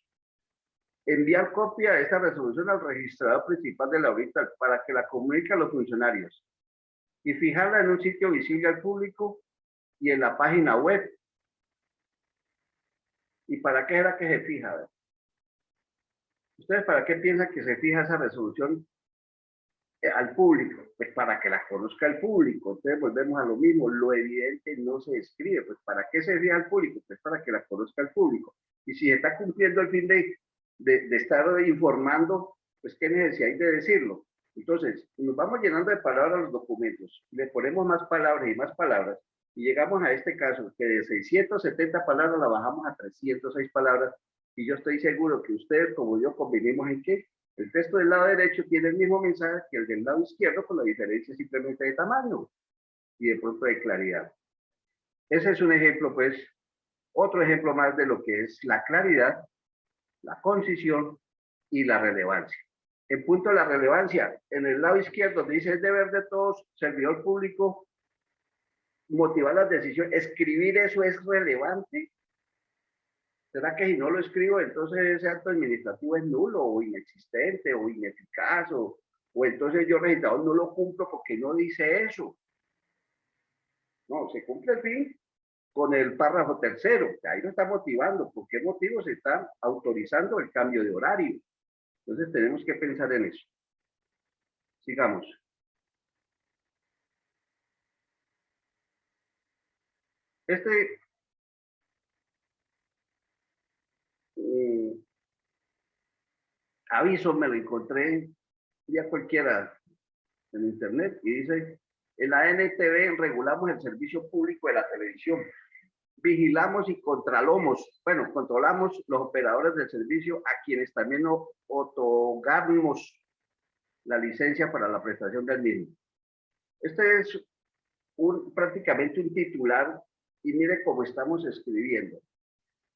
Enviar copia de esta resolución al registrador principal de la ORIP para que la comunique a los funcionarios y fijarla en un sitio visible al público y en la página web. ¿Y para qué era que se fija? ¿Ustedes para qué piensan que se fija esa resolución al público? Pues para que la conozca el público. Entonces volvemos a lo mismo, lo evidente no se escribe. Pues ¿para qué se fija al público? Pues para que la conozca el público. Y si está cumpliendo el fin de estar informando, pues qué necesidad hay de decirlo. Entonces, nos vamos llenando de palabras los documentos, le ponemos más palabras y más palabras, y llegamos a este caso, que de 670 palabras la bajamos a 306 palabras, y yo estoy seguro que ustedes, como yo, convenimos en que el texto del lado derecho tiene el mismo mensaje que el del lado izquierdo, con la diferencia simplemente de tamaño y de pronto de claridad. Ese es un ejemplo, pues, otro ejemplo más de lo que es la claridad, la concisión y la relevancia. En punto de la relevancia, en el lado izquierdo dice es deber de todos, servidor público, motivar las decisiones. ¿Escribir eso es relevante? ¿Será que si no lo escribo, entonces ese acto administrativo es nulo o inexistente o ineficaz? O entonces yo, registrador, no lo cumplo porque no dice eso. No, se cumple el fin con el párrafo tercero, que ahí no está motivando. ¿Por qué motivo se está autorizando el cambio de horario? Entonces tenemos que pensar en eso. Sigamos. Este aviso me lo encontré ya cualquiera en internet y dice En la ANTV regulamos el servicio público de la televisión. Vigilamos y controlamos los operadores del servicio a quienes también otorgamos la licencia para la prestación del mismo. Este es prácticamente un titular y mire cómo estamos escribiendo.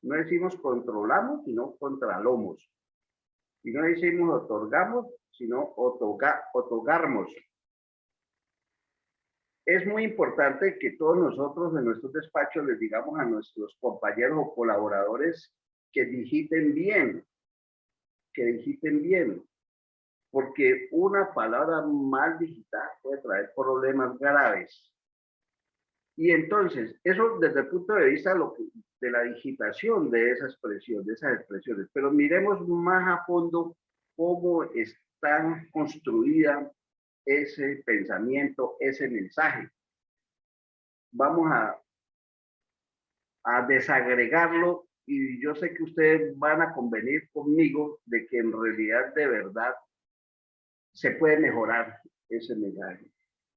No decimos controlamos, sino controlamos. Y no decimos otorgamos, sino otorgamos. Es muy importante que todos nosotros en nuestros despachos les digamos a nuestros compañeros o colaboradores que digiten bien, porque una palabra mal digitada puede traer problemas graves. Y entonces, eso desde el punto de vista de la digitación de esa expresión, de esas expresiones. Pero miremos más a fondo cómo está construida ese pensamiento, ese mensaje. Vamos a desagregarlo y yo sé que ustedes van a convenir conmigo de que en realidad de verdad se puede mejorar ese mensaje.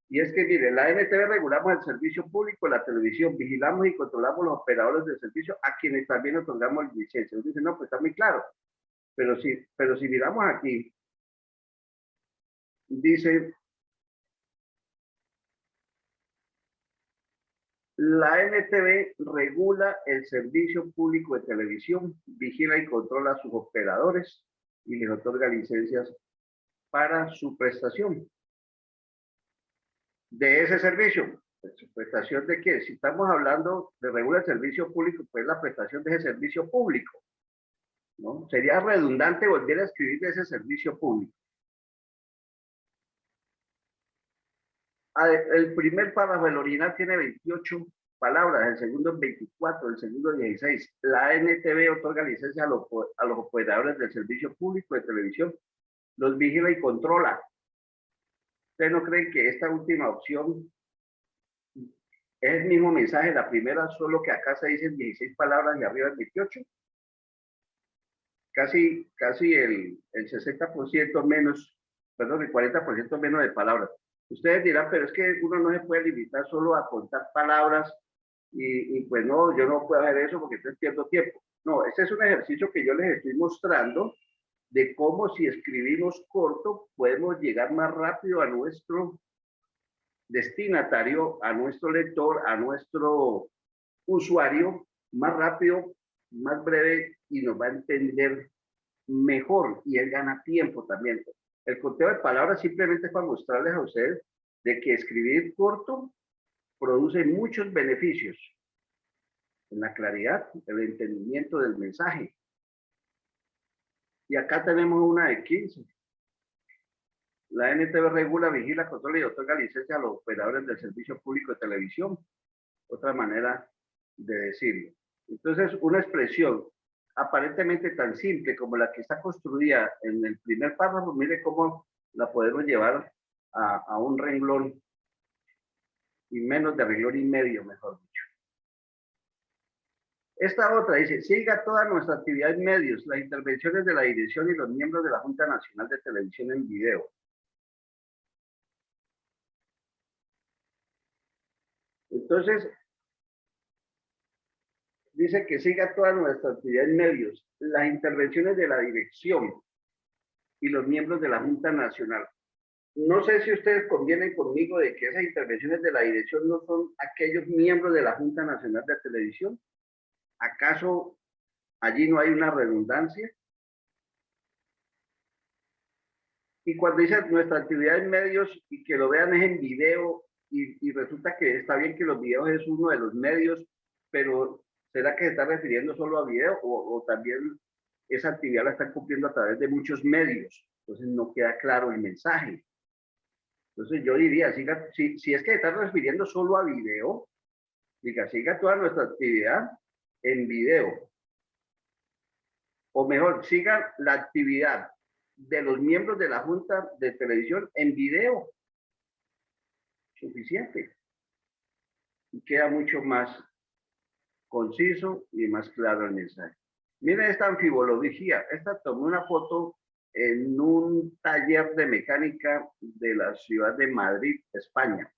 Y es que, mire, la ANTV regulamos el servicio público de la televisión, vigilamos y controlamos los operadores del servicio a quienes también otorgamos licencias. Nos dicen, no, pues está muy claro. Pero si miramos aquí, dice, la ANTV regula el servicio público de televisión, vigila y controla a sus operadores y les otorga licencias para su prestación. De ese servicio, ¿prestación de qué? Si estamos hablando de regula el servicio público, pues la prestación de ese servicio público, ¿no? Sería redundante volver a escribir de ese servicio público. El primer párrafo del original tiene 28 palabras, el segundo 24, el segundo 16. La ANTV otorga licencia a los operadores del servicio público de televisión, los vigila y controla. ¿Ustedes no creen que esta última opción es el mismo mensaje, la primera, solo que acá se dicen 16 palabras y arriba es 28? Casi el 60% menos, perdón, el 40% menos de palabras. Ustedes dirán, pero es que uno no se puede limitar solo a contar palabras y pues no, yo no puedo hacer eso porque entonces pierdo tiempo. No, este es un ejercicio que yo les estoy mostrando de cómo si escribimos corto podemos llegar más rápido a nuestro destinatario, a nuestro lector, a nuestro usuario, más rápido, más breve y nos va a entender mejor y él gana tiempo también. El conteo de palabras simplemente es para mostrarles a ustedes de que escribir corto produce muchos beneficios en la claridad, el entendimiento del mensaje. Y acá tenemos una de 15. La ANTV regula, vigila, controla y otorga licencia a los operadores del servicio público de televisión. Otra manera de decirlo. Entonces, una expresión aparentemente tan simple como la que está construida en el primer párrafo, mire cómo la podemos llevar a un renglón y menos de renglón y medio, mejor dicho. Esta otra dice, siga toda nuestra actividad en medios, las intervenciones de la dirección y los miembros de la Junta Nacional de Televisión en video. Entonces, dice que siga toda nuestra actividad en medios, las intervenciones de la dirección y los miembros de la Junta Nacional. No sé si ustedes convienen conmigo de que esas intervenciones de la dirección no son aquellos miembros de la Junta Nacional de Televisión. ¿Acaso allí no hay una redundancia? Y cuando dice nuestra actividad en medios y que lo vean es en video y resulta que está bien que los videos es uno de los medios, pero ¿será que se está refiriendo solo a video o también esa actividad la están cumpliendo a través de muchos medios? Entonces no queda claro el mensaje. Entonces yo diría, si es que se está refiriendo solo a video, siga toda nuestra actividad en video. O mejor, siga la actividad de los miembros de la Junta de Televisión en video. Suficiente. Y queda mucho más conciso y más claro el mensaje. Miren esta anfibología. Esta tomé una foto en un taller de mecánica de la ciudad de Madrid, España.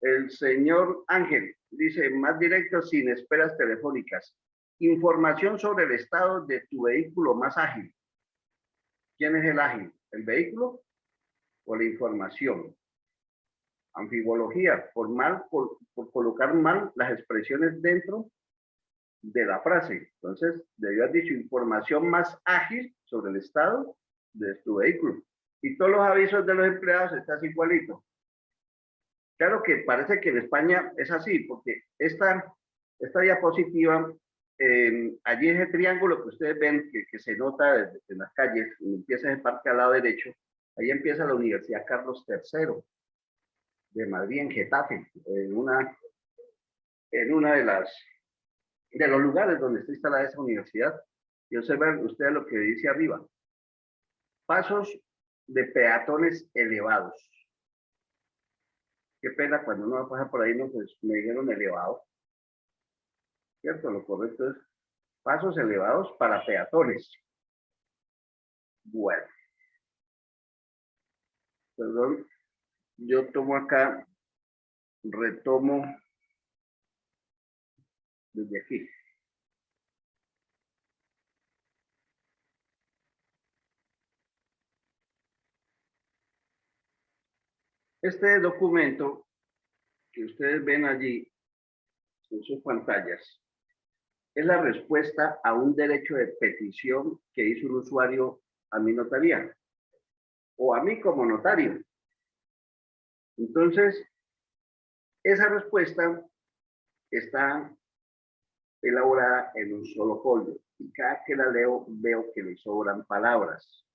El señor Ángel dice, más directo, sin esperas telefónicas. Información sobre el estado de tu vehículo más ágil. ¿Quién es el ágil? ¿El vehículo o la información? Anfibología, por colocar mal las expresiones dentro de la frase. Entonces, debió haber dicho información más ágil sobre el estado de tu vehículo. Y todos los avisos de los empleados están igualitos. Claro que parece que en España es así, porque esta diapositiva, allí ese triángulo que ustedes ven, que se nota en las calles, empieza ese parque al lado derecho, ahí empieza la Universidad Carlos III de Madrid, en Getafe, en una de los lugares donde está instalada esa universidad. Y observen ustedes lo que dice arriba. Pasos de peatones elevados. Qué pena cuando uno pasa por ahí, no, pues me dijeron elevado. ¿Cierto? Lo correcto es pasos elevados para peatones. Bueno. Perdón, yo tomo acá, retomo desde aquí. Este documento que ustedes ven allí en sus pantallas es la respuesta a un derecho de petición que hizo un usuario a mi notaría o a mí como notario. Entonces, esa respuesta está elaborada en un solo folio y cada que la leo veo que le sobran palabras.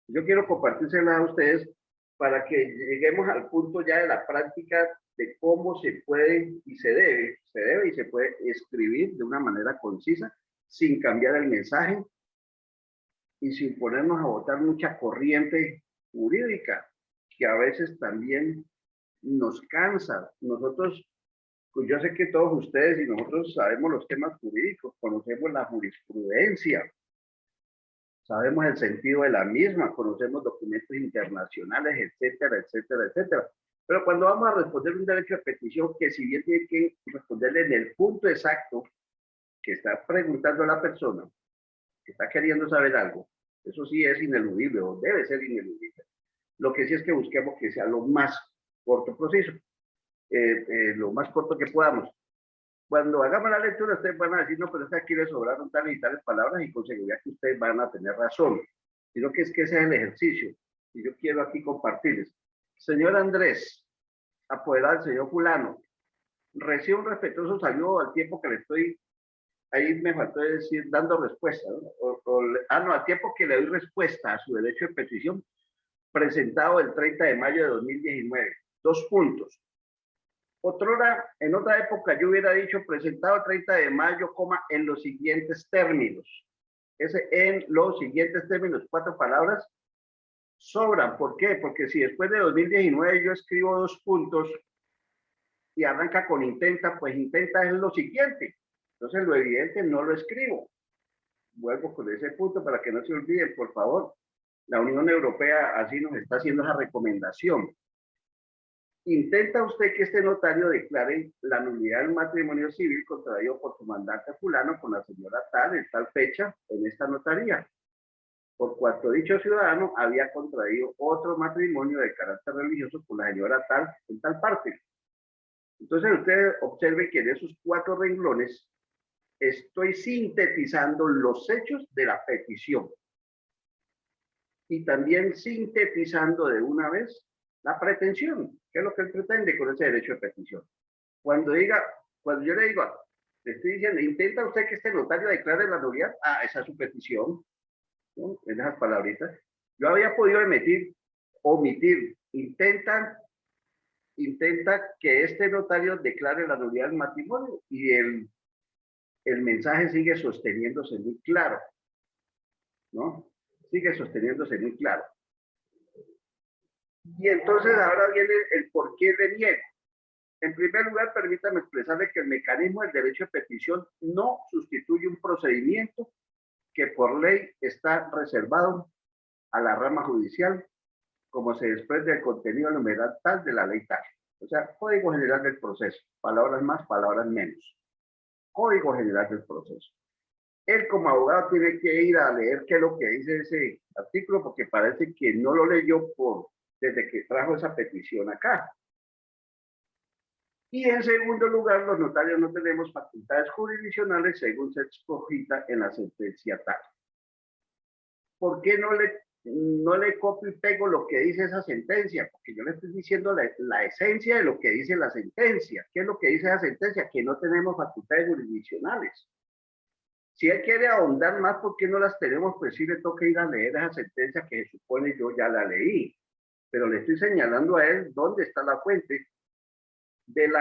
Yo quiero compartírselas a ustedes para que lleguemos al punto ya de la práctica de cómo se puede y se debe y se puede escribir de una manera concisa, sin cambiar el mensaje y sin ponernos a botar mucha corriente jurídica, que a veces también nos cansa. Nosotros, pues yo sé que todos ustedes y nosotros sabemos los temas jurídicos, conocemos la jurisprudencia, sabemos el sentido de la misma, conocemos documentos internacionales, etcétera, etcétera, etcétera. Pero cuando vamos a responder un derecho de petición, que si bien tiene que responderle en el punto exacto que está preguntando la persona, que está queriendo saber algo, eso sí es ineludible o debe ser ineludible. Lo que sí es que busquemos que sea lo más corto proceso, lo más corto que podamos. Cuando hagamos la lectura, ustedes van a decir, no, pero es que aquí le sobraron tales y tales palabras y con seguridad que ustedes van a tener razón. Sino que ese es el ejercicio. Y yo quiero aquí compartirles. Señor Andrés, apoderado del señor fulano, recibe un respetuoso saludo al tiempo que le estoy, ahí me faltó decir, dando respuesta, ¿no? No, al tiempo que le doy respuesta a su derecho de petición, presentado el 30 de mayo de 2019. 2 puntos. En otra época yo hubiera dicho presentado el 30 de mayo, en los siguientes términos. En los siguientes términos, 4 palabras, sobran. ¿Por qué? Porque si después de 2019 yo escribo 2 puntos y arranca con intenta, pues intenta es lo siguiente. Entonces lo evidente no lo escribo. Vuelvo con ese punto para que no se olviden, por favor. La Unión Europea así nos está haciendo esa recomendación. Intenta usted que este notario declare la nulidad del matrimonio civil contraído por su mandante fulano con la señora tal en tal fecha en esta notaría, por cuanto dicho ciudadano había contraído otro matrimonio de carácter religioso con la señora tal en tal parte. Entonces usted observe que en esos 4 renglones estoy sintetizando los hechos de la petición y también sintetizando de una vez la pretensión, que es lo que él pretende con ese derecho de petición. Cuando yo le digo, le estoy diciendo, intenta usted que este notario declare la nulidad, esa es su petición, ¿no? En esas palabritas. Yo había podido omitir, intenta que este notario declare la nulidad del matrimonio y el mensaje sigue sosteniéndose muy claro, ¿no? Sigue sosteniéndose muy claro. Y entonces ahora viene el por qué le niego. En primer lugar, permítame expresarle que el mecanismo del derecho de petición no sustituye un procedimiento que por ley está reservado a la rama judicial, como se desprende del contenido numeral tal de la ley tal. O sea, Código General del Proceso. Palabras más, palabras menos. Código General del Proceso. Él como abogado tiene que ir a leer qué es lo que dice ese artículo, porque parece que no lo leyó desde que trajo esa petición acá. Y en segundo lugar, los notarios no tenemos facultades jurisdiccionales según se cogita en la sentencia tal. ¿Por qué no le copio y pego lo que dice esa sentencia? Porque yo le estoy diciendo la esencia de lo que dice la sentencia. ¿Qué es lo que dice la sentencia? Que no tenemos facultades jurisdiccionales. Si él quiere ahondar más, ¿por qué no las tenemos? Pues sí le toca ir a leer esa sentencia que se supone yo ya la leí. Pero le estoy señalando a él dónde está la fuente del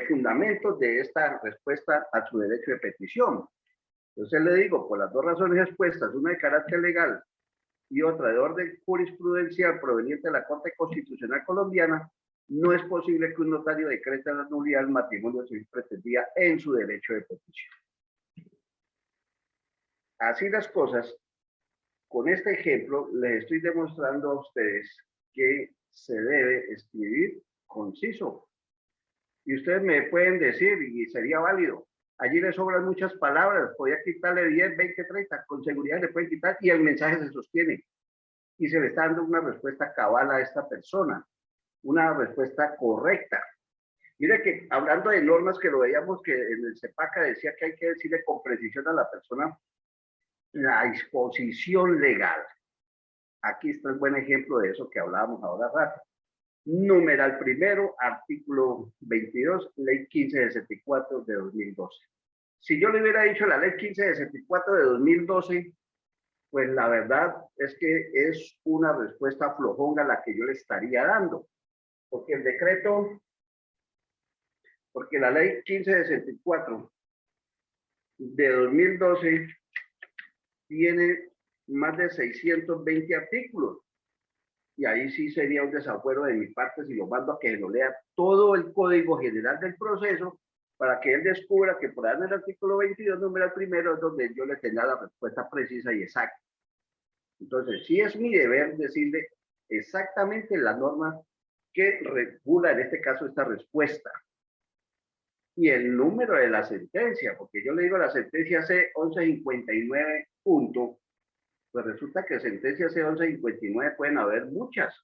fundamento de esta respuesta a su derecho de petición. Entonces le digo, por las dos razones expuestas, una de carácter legal y otra de orden jurisprudencial proveniente de la Corte Constitucional Colombiana, no es posible que un notario decrete la nulidad del matrimonio civil pretendida en su derecho de petición. Así las cosas, con este ejemplo les estoy demostrando a ustedes que se debe escribir conciso. Y ustedes me pueden decir, y sería válido, allí le sobran muchas palabras, podía quitarle 10, 20, 30, con seguridad le pueden quitar y el mensaje se sostiene. Y se le está dando una respuesta cabal a esta persona, una respuesta correcta. Mire que hablando de normas que lo veíamos que en el CEPACA decía que hay que decirle con precisión a la persona la disposición legal. Aquí está un buen ejemplo de eso que hablábamos ahora rato. Numeral primero, artículo 22, ley 1564 de 2012. Si yo le hubiera dicho la ley 1564 de 2012, pues la verdad es que es una respuesta flojonga la que yo le estaría dando. Porque el decreto, porque la ley 1564 de 2012 tiene más de 620 artículos. Y ahí sí sería un desafuero de mi parte si lo mando a que lo lea todo el Código General del Proceso para que él descubra que por ahí en el artículo 22, numeral primero, es donde yo le tenga la respuesta precisa y exacta. Entonces, sí es mi deber decirle exactamente la norma que regula en este caso esta respuesta. Y el número de la sentencia, porque yo le digo la sentencia C1159 punto, pues resulta que sentencias C1159 pueden haber muchas,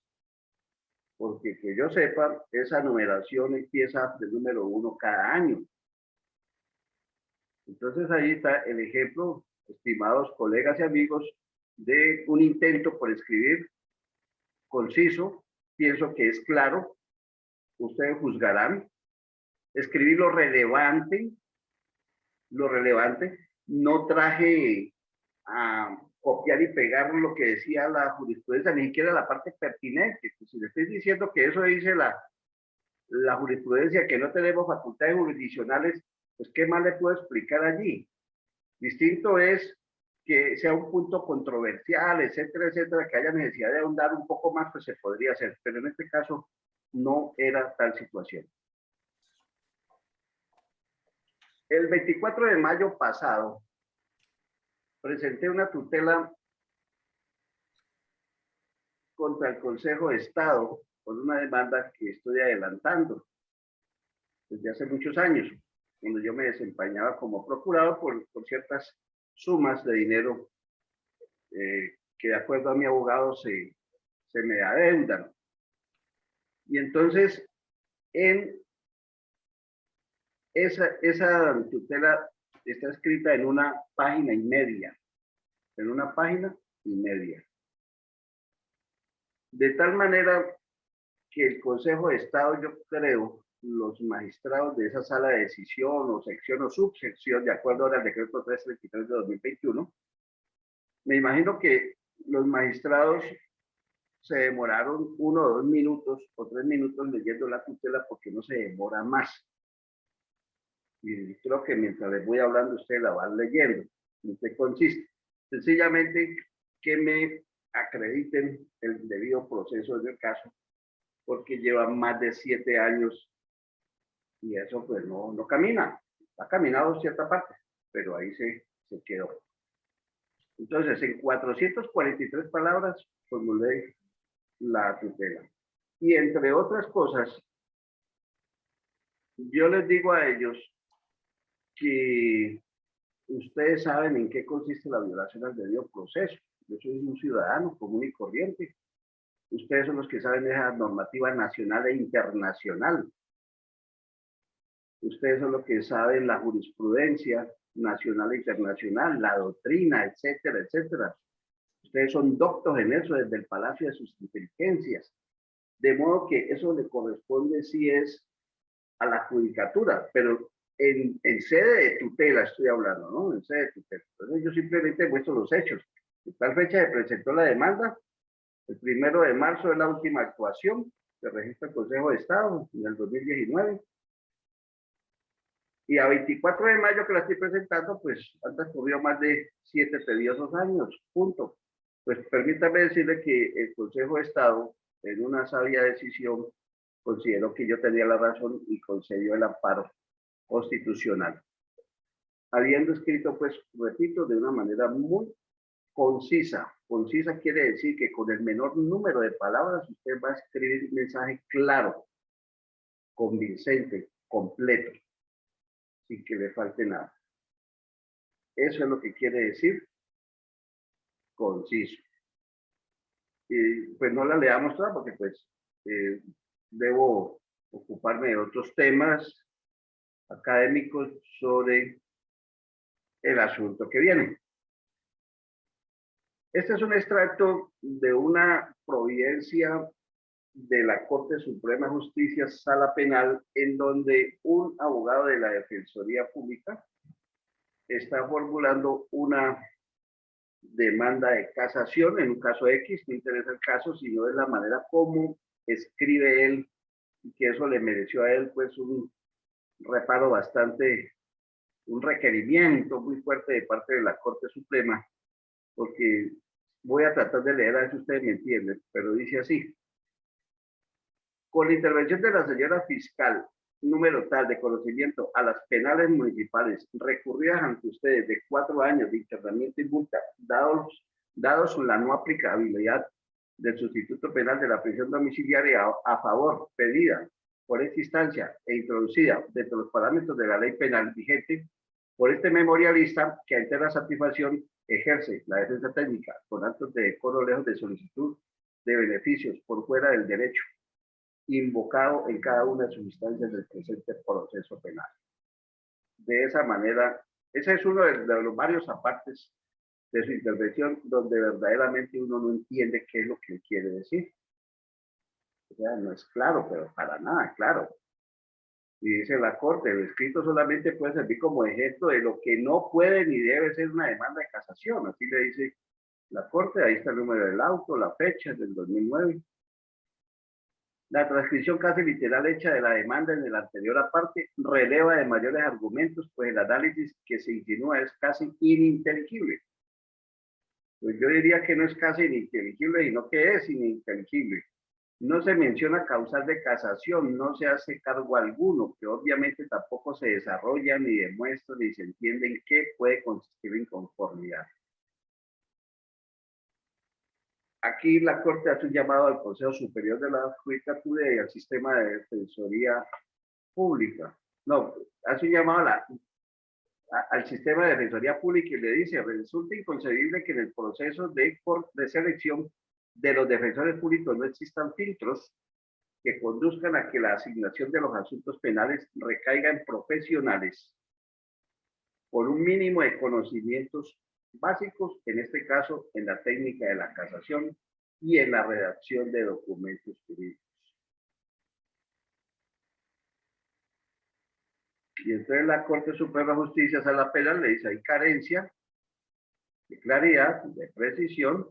porque que yo sepa, esa numeración empieza del número 1 cada año. Entonces ahí está el ejemplo, estimados colegas y amigos, de un intento por escribir conciso, pienso que es claro, ustedes juzgarán, escribir lo relevante, no traje a copiar y pegar lo que decía la jurisprudencia, ni siquiera la parte pertinente. Pues si le estoy diciendo que eso dice la jurisprudencia, que no tenemos facultades jurisdiccionales, pues ¿qué más le puedo explicar allí? Distinto es que sea un punto controversial, etcétera, etcétera, que haya necesidad de ahondar un poco más, pues se podría hacer, pero en este caso no era tal situación. El 24 de mayo pasado, presenté una tutela contra el Consejo de Estado por una demanda que estoy adelantando desde hace muchos años, cuando yo me desempeñaba como procurador por ciertas sumas de dinero que de acuerdo a mi abogado se me adeudan. Y entonces, en esa tutela está escrita en una página y media, de tal manera que el Consejo de Estado, yo creo, los magistrados de esa sala de decisión o sección o subsección, de acuerdo al decreto 333 de 2021, me imagino que los magistrados se demoraron 1 o 2 minutos o 3 minutos leyendo la tutela porque no se demora más. Y creo que mientras les voy hablando, ustedes la van leyendo. ¿En qué consiste? Sencillamente que me acrediten el debido proceso del caso, porque llevan más de 7 años y eso pues no camina. Ha caminado en cierta parte, pero ahí se quedó. Entonces, en 443 palabras formulé la tutela. Y entre otras cosas, yo les digo a ellos que ustedes saben en qué consiste la violación al debido proceso. Yo soy un ciudadano común y corriente. Ustedes son los que saben de esa normativa nacional e internacional. Ustedes son los que saben la jurisprudencia nacional e internacional, la doctrina, etcétera, etcétera. Ustedes son doctos en eso desde el Palacio de sus Inteligencias. De modo que eso le corresponde sí es a la judicatura, pero en sede de tutela estoy hablando, ¿no? En sede de tutela. Entonces yo simplemente muestro los hechos. En tal fecha se presentó la demanda, el 1 de marzo es la última actuación que registra el Consejo de Estado en el 2019. Y a 24 de mayo que la estoy presentando, pues han transcurrido más de 7 tediosos años, punto. Pues permítame decirle que el Consejo de Estado, en una sabia decisión, consideró que yo tenía la razón y concedió el amparo constitucional. Habiendo escrito, pues, repito, de una manera muy concisa. Concisa quiere decir que con el menor número de palabras usted va a escribir un mensaje claro, convincente, completo, sin que le falte nada. Eso es lo que quiere decir conciso. Y pues no la leamos toda porque pues debo ocuparme de otros temas académicos sobre el asunto que viene. Este es un extracto de una providencia de la Corte Suprema de Justicia, Sala Penal, en donde un abogado de la Defensoría Pública está formulando una demanda de casación en un caso X. No interesa el caso, sino de la manera como escribe él, y que eso le mereció a él pues un reparo bastante, un requerimiento muy fuerte de parte de la Corte Suprema, porque voy a tratar de leer a ver si ustedes me entienden, pero dice así: con la intervención de la señora fiscal número tal de conocimiento a las penales municipales recurridas ante ustedes de 4 años de internamiento y multa, dados la no aplicabilidad del sustituto penal de la prisión domiciliaria a favor pedida por esta instancia e introducida dentro de los parámetros de la ley penal vigente por este memorialista que ante la satisfacción ejerce la defensa técnica con actos de decoro lejos de solicitud de beneficios por fuera del derecho invocado en cada una de sus instancias del presente proceso penal. De esa manera, ese es uno de los varios apartes de su intervención donde verdaderamente uno no entiende qué es lo que quiere decir. O sea, no es claro, pero para nada claro. Y dice la Corte, el escrito solamente puede servir como ejemplo de lo que no puede ni debe ser una demanda de casación. Así le dice la Corte, ahí está el número del auto, la fecha del 2009. La transcripción casi literal hecha de la demanda en el anterior aparte releva de mayores argumentos, pues el análisis que se insinúa es casi ininteligible. Pues yo diría que no es casi ininteligible, sino que es ininteligible. No se menciona causal de casación, no se hace cargo alguno, que obviamente tampoco se desarrolla, ni demuestra, ni se entiende en qué puede consistir la inconformidad. Aquí la Corte hace un llamado al Consejo Superior de la Judicatura y al sistema de defensoría pública. No, hace un llamado al sistema de defensoría pública y le dice: resulta inconcebible que en el proceso de selección de los defensores públicos no existan filtros que conduzcan a que la asignación de los asuntos penales recaiga en profesionales por un mínimo de conocimientos básicos, en este caso en la técnica de la casación y en la redacción de documentos jurídicos. Y entonces la Corte Suprema de Justicia, Sala Penal, le dice: hay carencia de claridad, de precisión,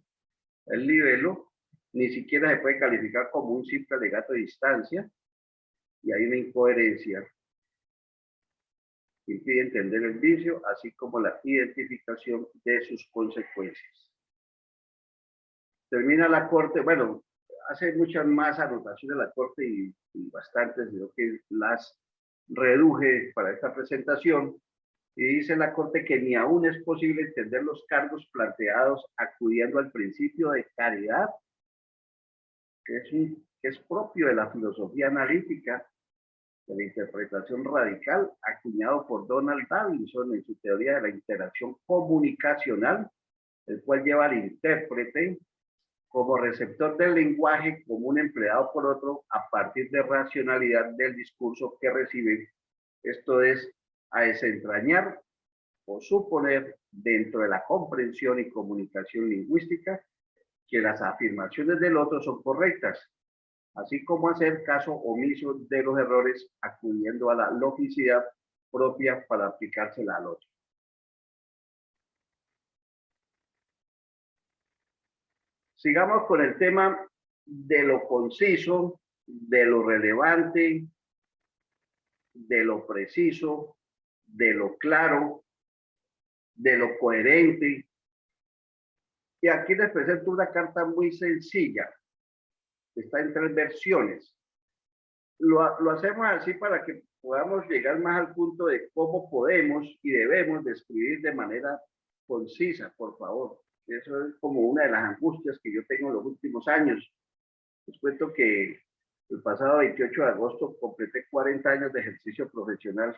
el libelo ni siquiera se puede calificar como un simple alegato de instancia, y hay una incoherencia que impide entender el vicio, así como la identificación de sus consecuencias. Termina la Corte, bueno, hace muchas más anotaciones la Corte y bastantes, sino que las reduje para esta presentación, y dice la Corte que ni aún es posible entender los cargos planteados acudiendo al principio de caridad, que es propio de la filosofía analítica, de la interpretación radical acuñado por Donald Davidson en su teoría de la interacción comunicacional, el cual lleva al intérprete como receptor del lenguaje común empleado por otro a partir de racionalidad del discurso que recibe. Esto es, a desentrañar o suponer dentro de la comprensión y comunicación lingüística que las afirmaciones del otro son correctas, así como hacer caso omiso de los errores acudiendo a la logicidad propia para aplicársela al otro. Sigamos con el tema de lo conciso, de lo relevante, de lo preciso, de lo claro, de lo coherente. Y aquí les presento una carta muy sencilla. Está en 3 versiones. Lo hacemos así para que podamos llegar más al punto de cómo podemos y debemos describir de manera concisa, por favor. Eso es como una de las angustias que yo tengo en los últimos años. Les cuento que el pasado 28 de agosto completé 40 años de ejercicio profesional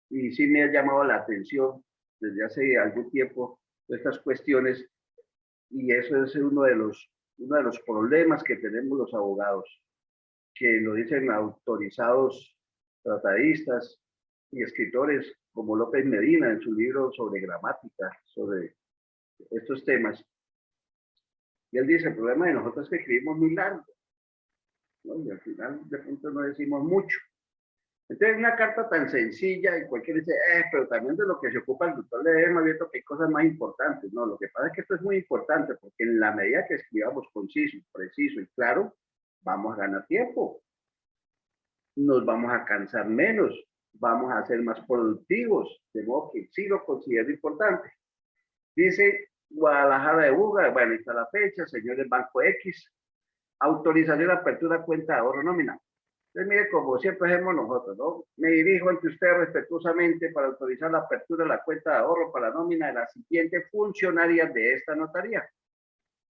y sí me ha llamado la atención desde hace algún tiempo estas cuestiones, y eso es uno de los problemas que tenemos los abogados, que lo dicen autorizados tratadistas y escritores como López Medina en su libro sobre gramática, sobre estos temas. Y él dice, el problema de nosotros es que escribimos muy largo, ¿no? Y al final de pronto no decimos mucho. Entonces, una carta tan sencilla y cualquiera dice, pero también de lo que se ocupa el doctor Ledesma, abierto que hay cosas más importantes. No, lo que pasa es que esto es muy importante porque en la medida que escribamos conciso, preciso y claro, vamos a ganar tiempo. Nos vamos a cansar menos, vamos a ser más productivos, de modo que sí lo considero importante. Dice Guadalajara de Buga, bueno, está la fecha, señores Banco X, autorización de apertura cuenta de ahorro nómina. Entonces, mire, como siempre hacemos nosotros, ¿no? Me dirijo ante usted respetuosamente para autorizar la apertura de la cuenta de ahorro para nómina de la siguiente funcionaria de esta notaría.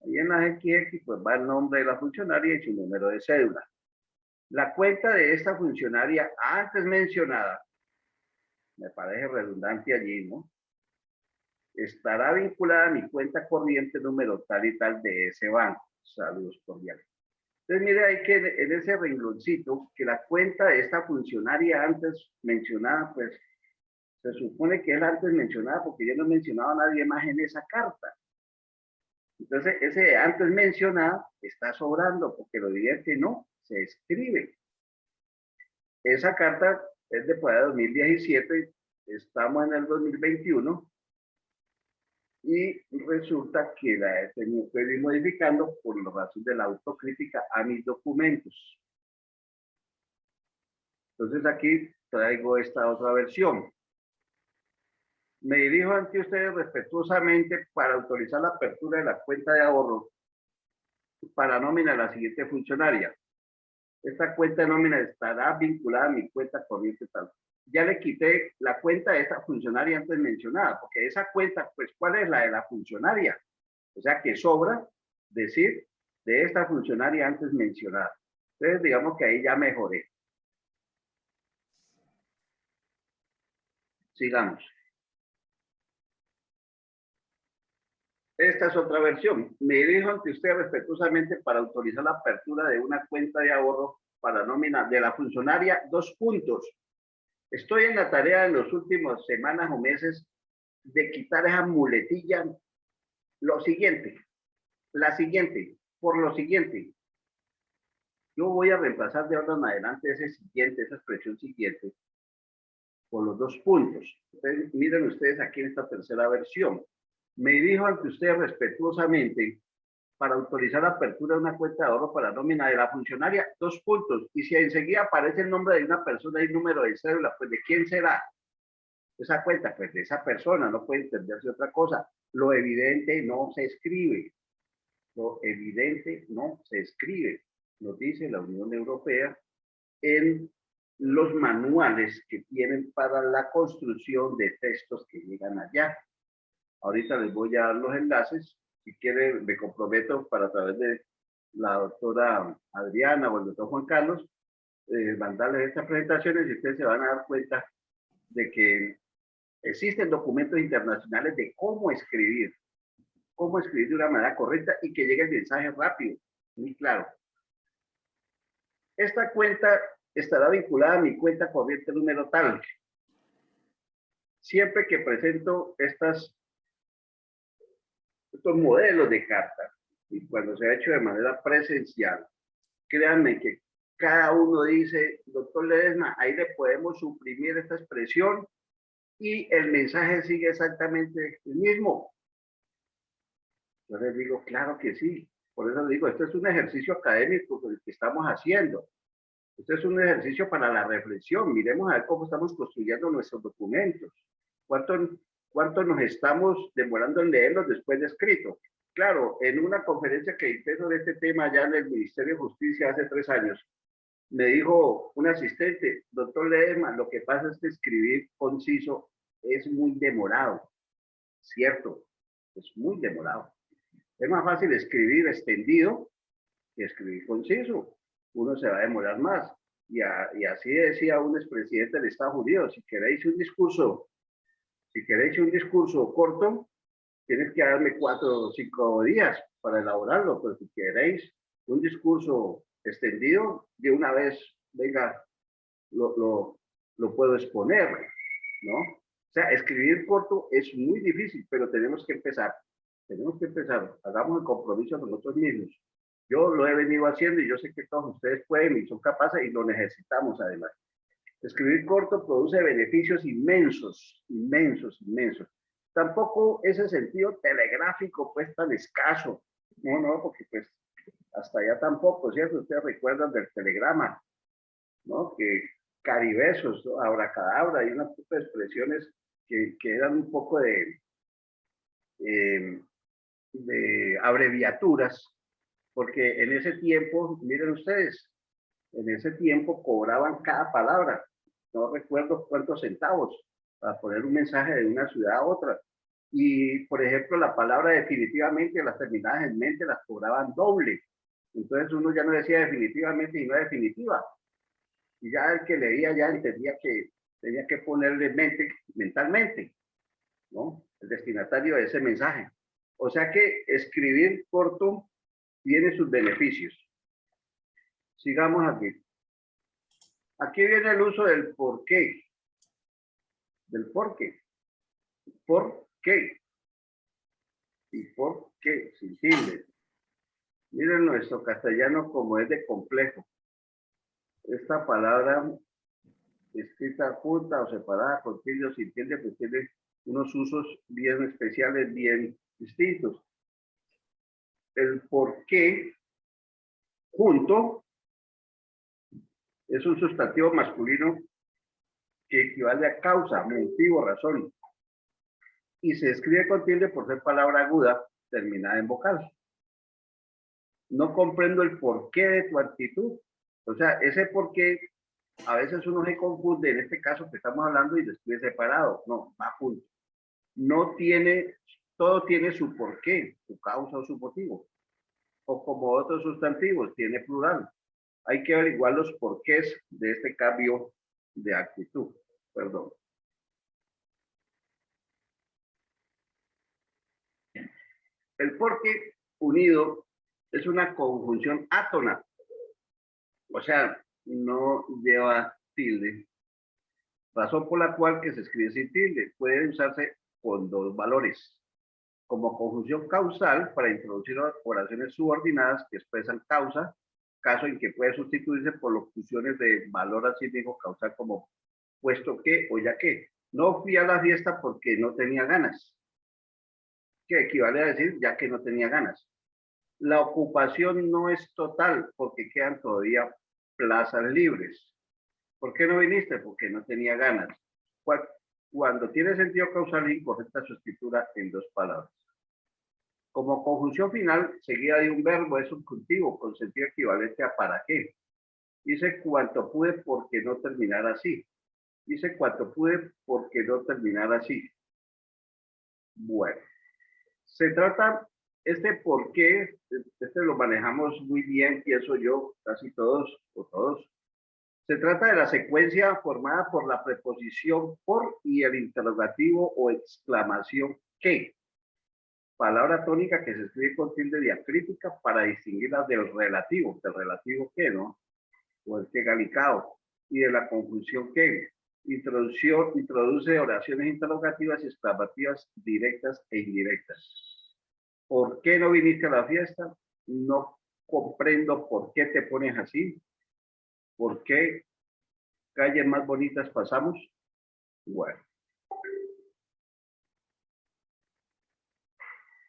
Ahí en la XX, pues va el nombre de la funcionaria y su número de cédula. La cuenta de esta funcionaria antes mencionada, me parece redundante allí, ¿no? Estará vinculada a mi cuenta corriente número tal y tal de ese banco. Saludos cordiales. Entonces, mire ahí que en ese rengloncito, que la cuenta de esta funcionaria antes mencionada, pues se supone que es la antes mencionada porque yo no he mencionado a nadie más en esa carta. Entonces, ese antes mencionada está sobrando porque lo evidente no se escribe. Esa carta es de 2017, estamos en el 2021 y resulta que la he tenido que ir modificando por la razón de la autocrítica a mis documentos. Entonces aquí traigo esta otra versión. Me dirijo ante ustedes respetuosamente para autorizar la apertura de la cuenta de ahorro para nómina a la siguiente funcionaria. Esta cuenta de nómina estará vinculada a mi cuenta corriente tal. Ya le quité la cuenta de esta funcionaria antes mencionada, porque esa cuenta, pues, ¿cuál es la de la funcionaria? O sea, que sobra decir de esta funcionaria antes mencionada. Entonces, digamos que ahí ya mejoré. Sigamos. Esta es otra versión. Me dirijo ante usted respetuosamente para autorizar la apertura de una cuenta de ahorro para nómina de la funcionaria, 2 puntos. Estoy en la tarea en las últimas semanas o meses de quitar esa muletilla. Lo siguiente, por lo siguiente. Yo voy a reemplazar de ahora en adelante ese siguiente, esa expresión siguiente, por los 2 puntos. Entonces, miren ustedes aquí en esta tercera versión. Me dirijo ante ustedes respetuosamente para autorizar la apertura de una cuenta de ahorro para nómina de la funcionaria, 2 puntos. Y si enseguida aparece el nombre de una persona y el número de cédula, pues ¿de quién será esa cuenta? Pues de esa persona, no puede entenderse otra cosa. Lo evidente no se escribe. Lo evidente no se escribe. Nos dice la Unión Europea en los manuales que tienen para la construcción de textos que llegan allá. Ahorita les voy a dar los enlaces. Si quieren, me comprometo para a través de la doctora Adriana o el doctor Juan Carlos, mandarles estas presentaciones y ustedes se van a dar cuenta de que existen documentos internacionales de cómo escribir de una manera correcta y que llegue el mensaje rápido, muy claro. Esta cuenta estará vinculada a mi cuenta corriente número tal. Siempre que presento estos modelos de carta, y cuando se ha hecho de manera presencial, créanme que cada uno dice, doctor Ledesma, ahí le podemos suprimir esta expresión y el mensaje sigue exactamente el mismo. Yo les digo, claro que sí. Por eso les digo, esto es un ejercicio académico que estamos haciendo. Esto es un ejercicio para la reflexión. Miremos a ver cómo estamos construyendo nuestros documentos. ¿Cuánto nos estamos demorando en leerlos después de escrito? Claro, en una conferencia que hice sobre este tema allá en el Ministerio de Justicia hace 3 años, me dijo un asistente, doctor Ledesma, lo que pasa es que escribir conciso es muy demorado. Cierto, es muy demorado. Es más fácil escribir extendido que escribir conciso. Uno se va a demorar más. Y así decía un expresidente de Estados Unidos, si queréis un discurso corto, tienes que darme 4 o 5 días para elaborarlo, pero si queréis un discurso extendido, de una vez, venga, lo puedo exponer, ¿no? O sea, escribir corto es muy difícil, pero tenemos que empezar, hagamos el compromiso nosotros mismos. Yo lo he venido haciendo y yo sé que todos ustedes pueden y son capaces y lo necesitamos además. Escribir corto produce beneficios inmensos, inmensos, inmensos. Tampoco ese sentido telegráfico pues tan escaso. No, porque pues hasta allá tampoco, ¿cierto? Ustedes recuerdan del telegrama, ¿no? Que caribesos, ¿no? Abracadabra y unas expresiones que eran un poco de abreviaturas, porque en ese tiempo, miren ustedes, en ese tiempo cobraban cada palabra, no recuerdo cuántos centavos, para poner un mensaje de una ciudad a otra. Y, por ejemplo, la palabra definitivamente, las terminadas en mente, las cobraban doble. Entonces uno ya no decía definitivamente y no definitiva. Y ya el que leía ya entendía que tenía que ponerle mentalmente, ¿no? El destinatario de ese mensaje. O sea que escribir corto tiene sus beneficios. Sigamos aquí. Aquí viene el uso del por qué. Del por qué. ¿Por qué? ¿Y por qué? Sin tilde. Miren nuestro castellano como es de complejo. Esta palabra escrita junta o separada con tilde o sin tilde, pues tiene unos usos bien especiales, bien distintos. El por qué junto es un sustantivo masculino que equivale a causa, motivo, razón. Y se escribe con tilde por ser palabra aguda terminada en vocal. No comprendo el porqué de tu actitud. O sea, ese porqué, a veces uno se confunde, en este caso que estamos hablando, y después separado. No, va junto. No tiene, todo tiene su porqué, su causa o su motivo. O como otros sustantivos, tiene plural. Hay que averiguar los porqués de este cambio de actitud. Perdón. El porqué unido es una conjunción átona. O sea, no lleva tilde. Razón por la cual que se escribe sin tilde. Puede usarse con 2 valores. Como conjunción causal para introducir oraciones subordinadas que expresan causa, caso en que puede sustituirse por locuciones de valor así mismo causal como puesto que o ya que. No fui a la fiesta porque no tenía ganas. Que equivale a decir ya que no tenía ganas. La ocupación no es total porque quedan todavía plazas libres. ¿Por qué no viniste? Porque no tenía ganas. Cuando tiene sentido causal incorrecta su escritura en 2 palabras. Como conjunción final, seguida de un verbo, es subjuntivo con sentido equivalente a para qué. Hice cuanto pude porque no terminar así. Hice cuanto pude porque no terminar así. Bueno, se trata, este por qué, este lo manejamos muy bien, pienso yo, casi todos o todos, Se trata de la secuencia formada por la preposición por y el interrogativo o exclamación que. Palabra tónica que se escribe con tilde diacrítica para distinguirla del relativo que, ¿no? O el que galicado, y de la conjunción que. Introduce oraciones interrogativas y exclamativas directas e indirectas. ¿Por qué no viniste a la fiesta? No comprendo por qué te pones así. ¿Por qué calles más bonitas pasamos? Bueno.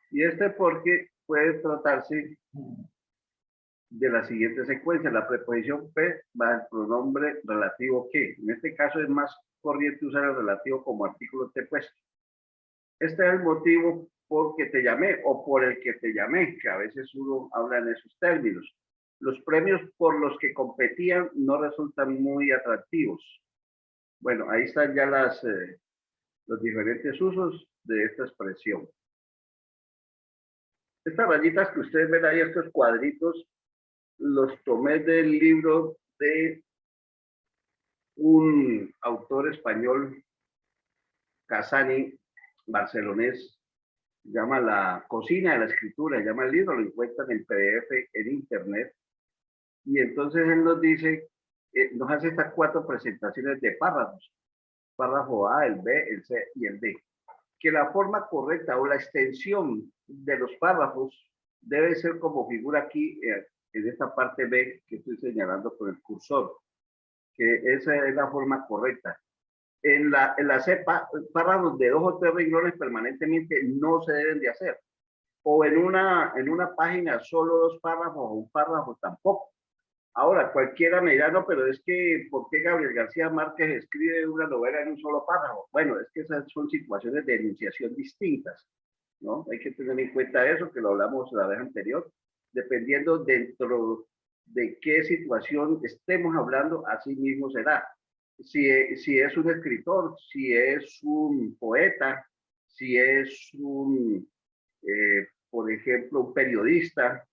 Y porque puede tratarse de la siguiente secuencia. La preposición P va el pronombre relativo que. En este caso es más corriente usar el relativo como artículo T-puesto. Este es el motivo por que te llamé o por el que te llamé, que a veces uno habla en esos términos. Los premios por los que competían no resultan muy atractivos. Bueno, ahí están ya los diferentes usos de esta expresión. Estas rayitas que ustedes ven ahí, estos cuadritos, los tomé del libro de un autor español, Casani, barcelonés, llama La cocina de la escritura, llama el libro, lo encuentran en PDF en internet, y entonces él nos dice, nos hace estas 4 presentaciones de párrafos, párrafo A, el B, el C y el D, que la forma correcta o la extensión de los párrafos debe ser como figura aquí en esta parte B que estoy señalando con el cursor, que esa es la forma correcta. En la C, párrafos de 2 o 3 renglones permanentemente no se deben de hacer. O en una página solo 2 párrafos o un párrafo tampoco. Ahora, cualquiera me dirá, no, pero es que, ¿por qué Gabriel García Márquez escribe una novela en un solo párrafo? Bueno, es que esas son situaciones de enunciación distintas, ¿no? Hay que tener en cuenta eso, que lo hablamos la vez anterior. Dependiendo dentro de qué situación estemos hablando, así mismo será. Si es un escritor, si es un poeta, si es por ejemplo, un periodista,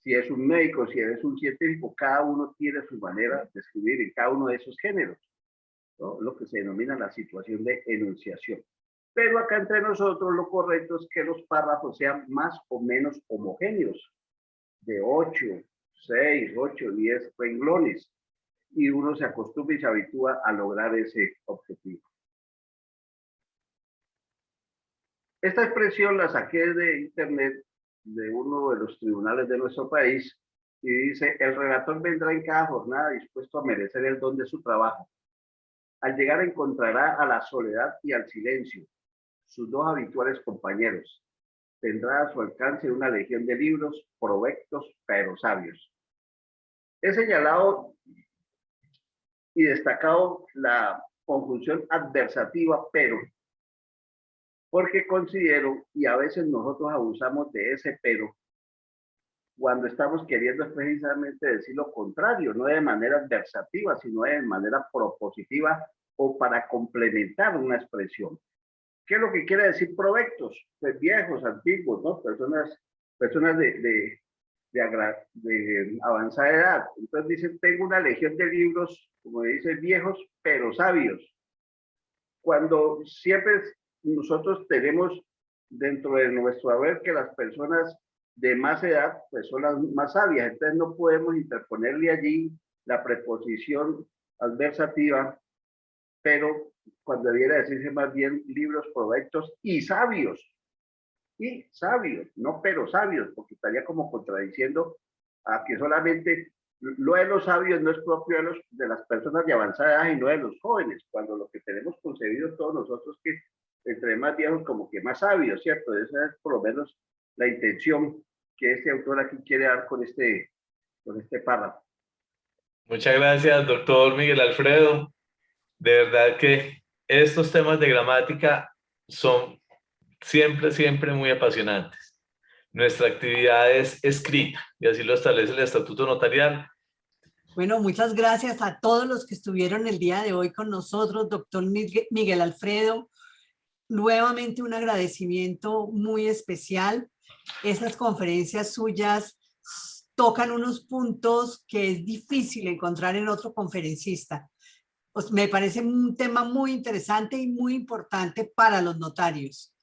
si es un médico, si es un científico, cada uno tiene su manera de escribir en cada uno de esos géneros, ¿no? Lo que se denomina la situación de enunciación. Pero acá entre nosotros lo correcto es que los párrafos sean más o menos homogéneos, de 8, 6, 8, 10 renglones, y uno se acostumbra y se habitúa a lograr ese objetivo. Esta expresión la saqué de internet de uno de los tribunales de nuestro país y dice: el relator vendrá en cada jornada dispuesto a merecer el don de su trabajo. Al llegar encontrará a la soledad y al silencio, sus 2 habituales compañeros. Tendrá a su alcance una legión de libros, provectos, pero sabios. He señalado y destacado la conjunción adversativa, pero, porque considero, y a veces nosotros abusamos de ese pero, cuando estamos queriendo precisamente decir lo contrario, no de manera adversativa, sino de manera propositiva o para complementar una expresión. ¿Qué es lo que quiere decir provectos? Pues viejos, antiguos, ¿no? Personas de avanzada edad. Entonces dicen, tengo una legión de libros, como dicen, viejos, pero sabios. Cuando siempre nosotros tenemos dentro de nuestro haber que las personas de más edad, pues son las más sabias. Entonces no podemos interponerle allí la preposición adversativa, pero cuando debiera decirse más bien libros, provectos y sabios. Y sabios, no pero sabios, porque estaría como contradiciendo a que solamente lo de los sabios no es propio de las personas de avanzada edad y no de los jóvenes, cuando lo que tenemos concebido todos nosotros que entre más viejos como que más sabios, ¿cierto? Esa es por lo menos la intención que este autor aquí quiere dar con este párrafo. Muchas gracias, doctor Miguel Alfredo. De verdad que estos temas de gramática son siempre muy apasionantes. Nuestra actividad es escrita y así lo establece el Estatuto Notarial. Bueno, muchas gracias a todos los que estuvieron el día de hoy con nosotros, doctor Miguel Alfredo. Nuevamente un agradecimiento muy especial. Esas conferencias suyas tocan unos puntos que es difícil encontrar en otro conferencista. Pues me parece un tema muy interesante y muy importante para los notarios.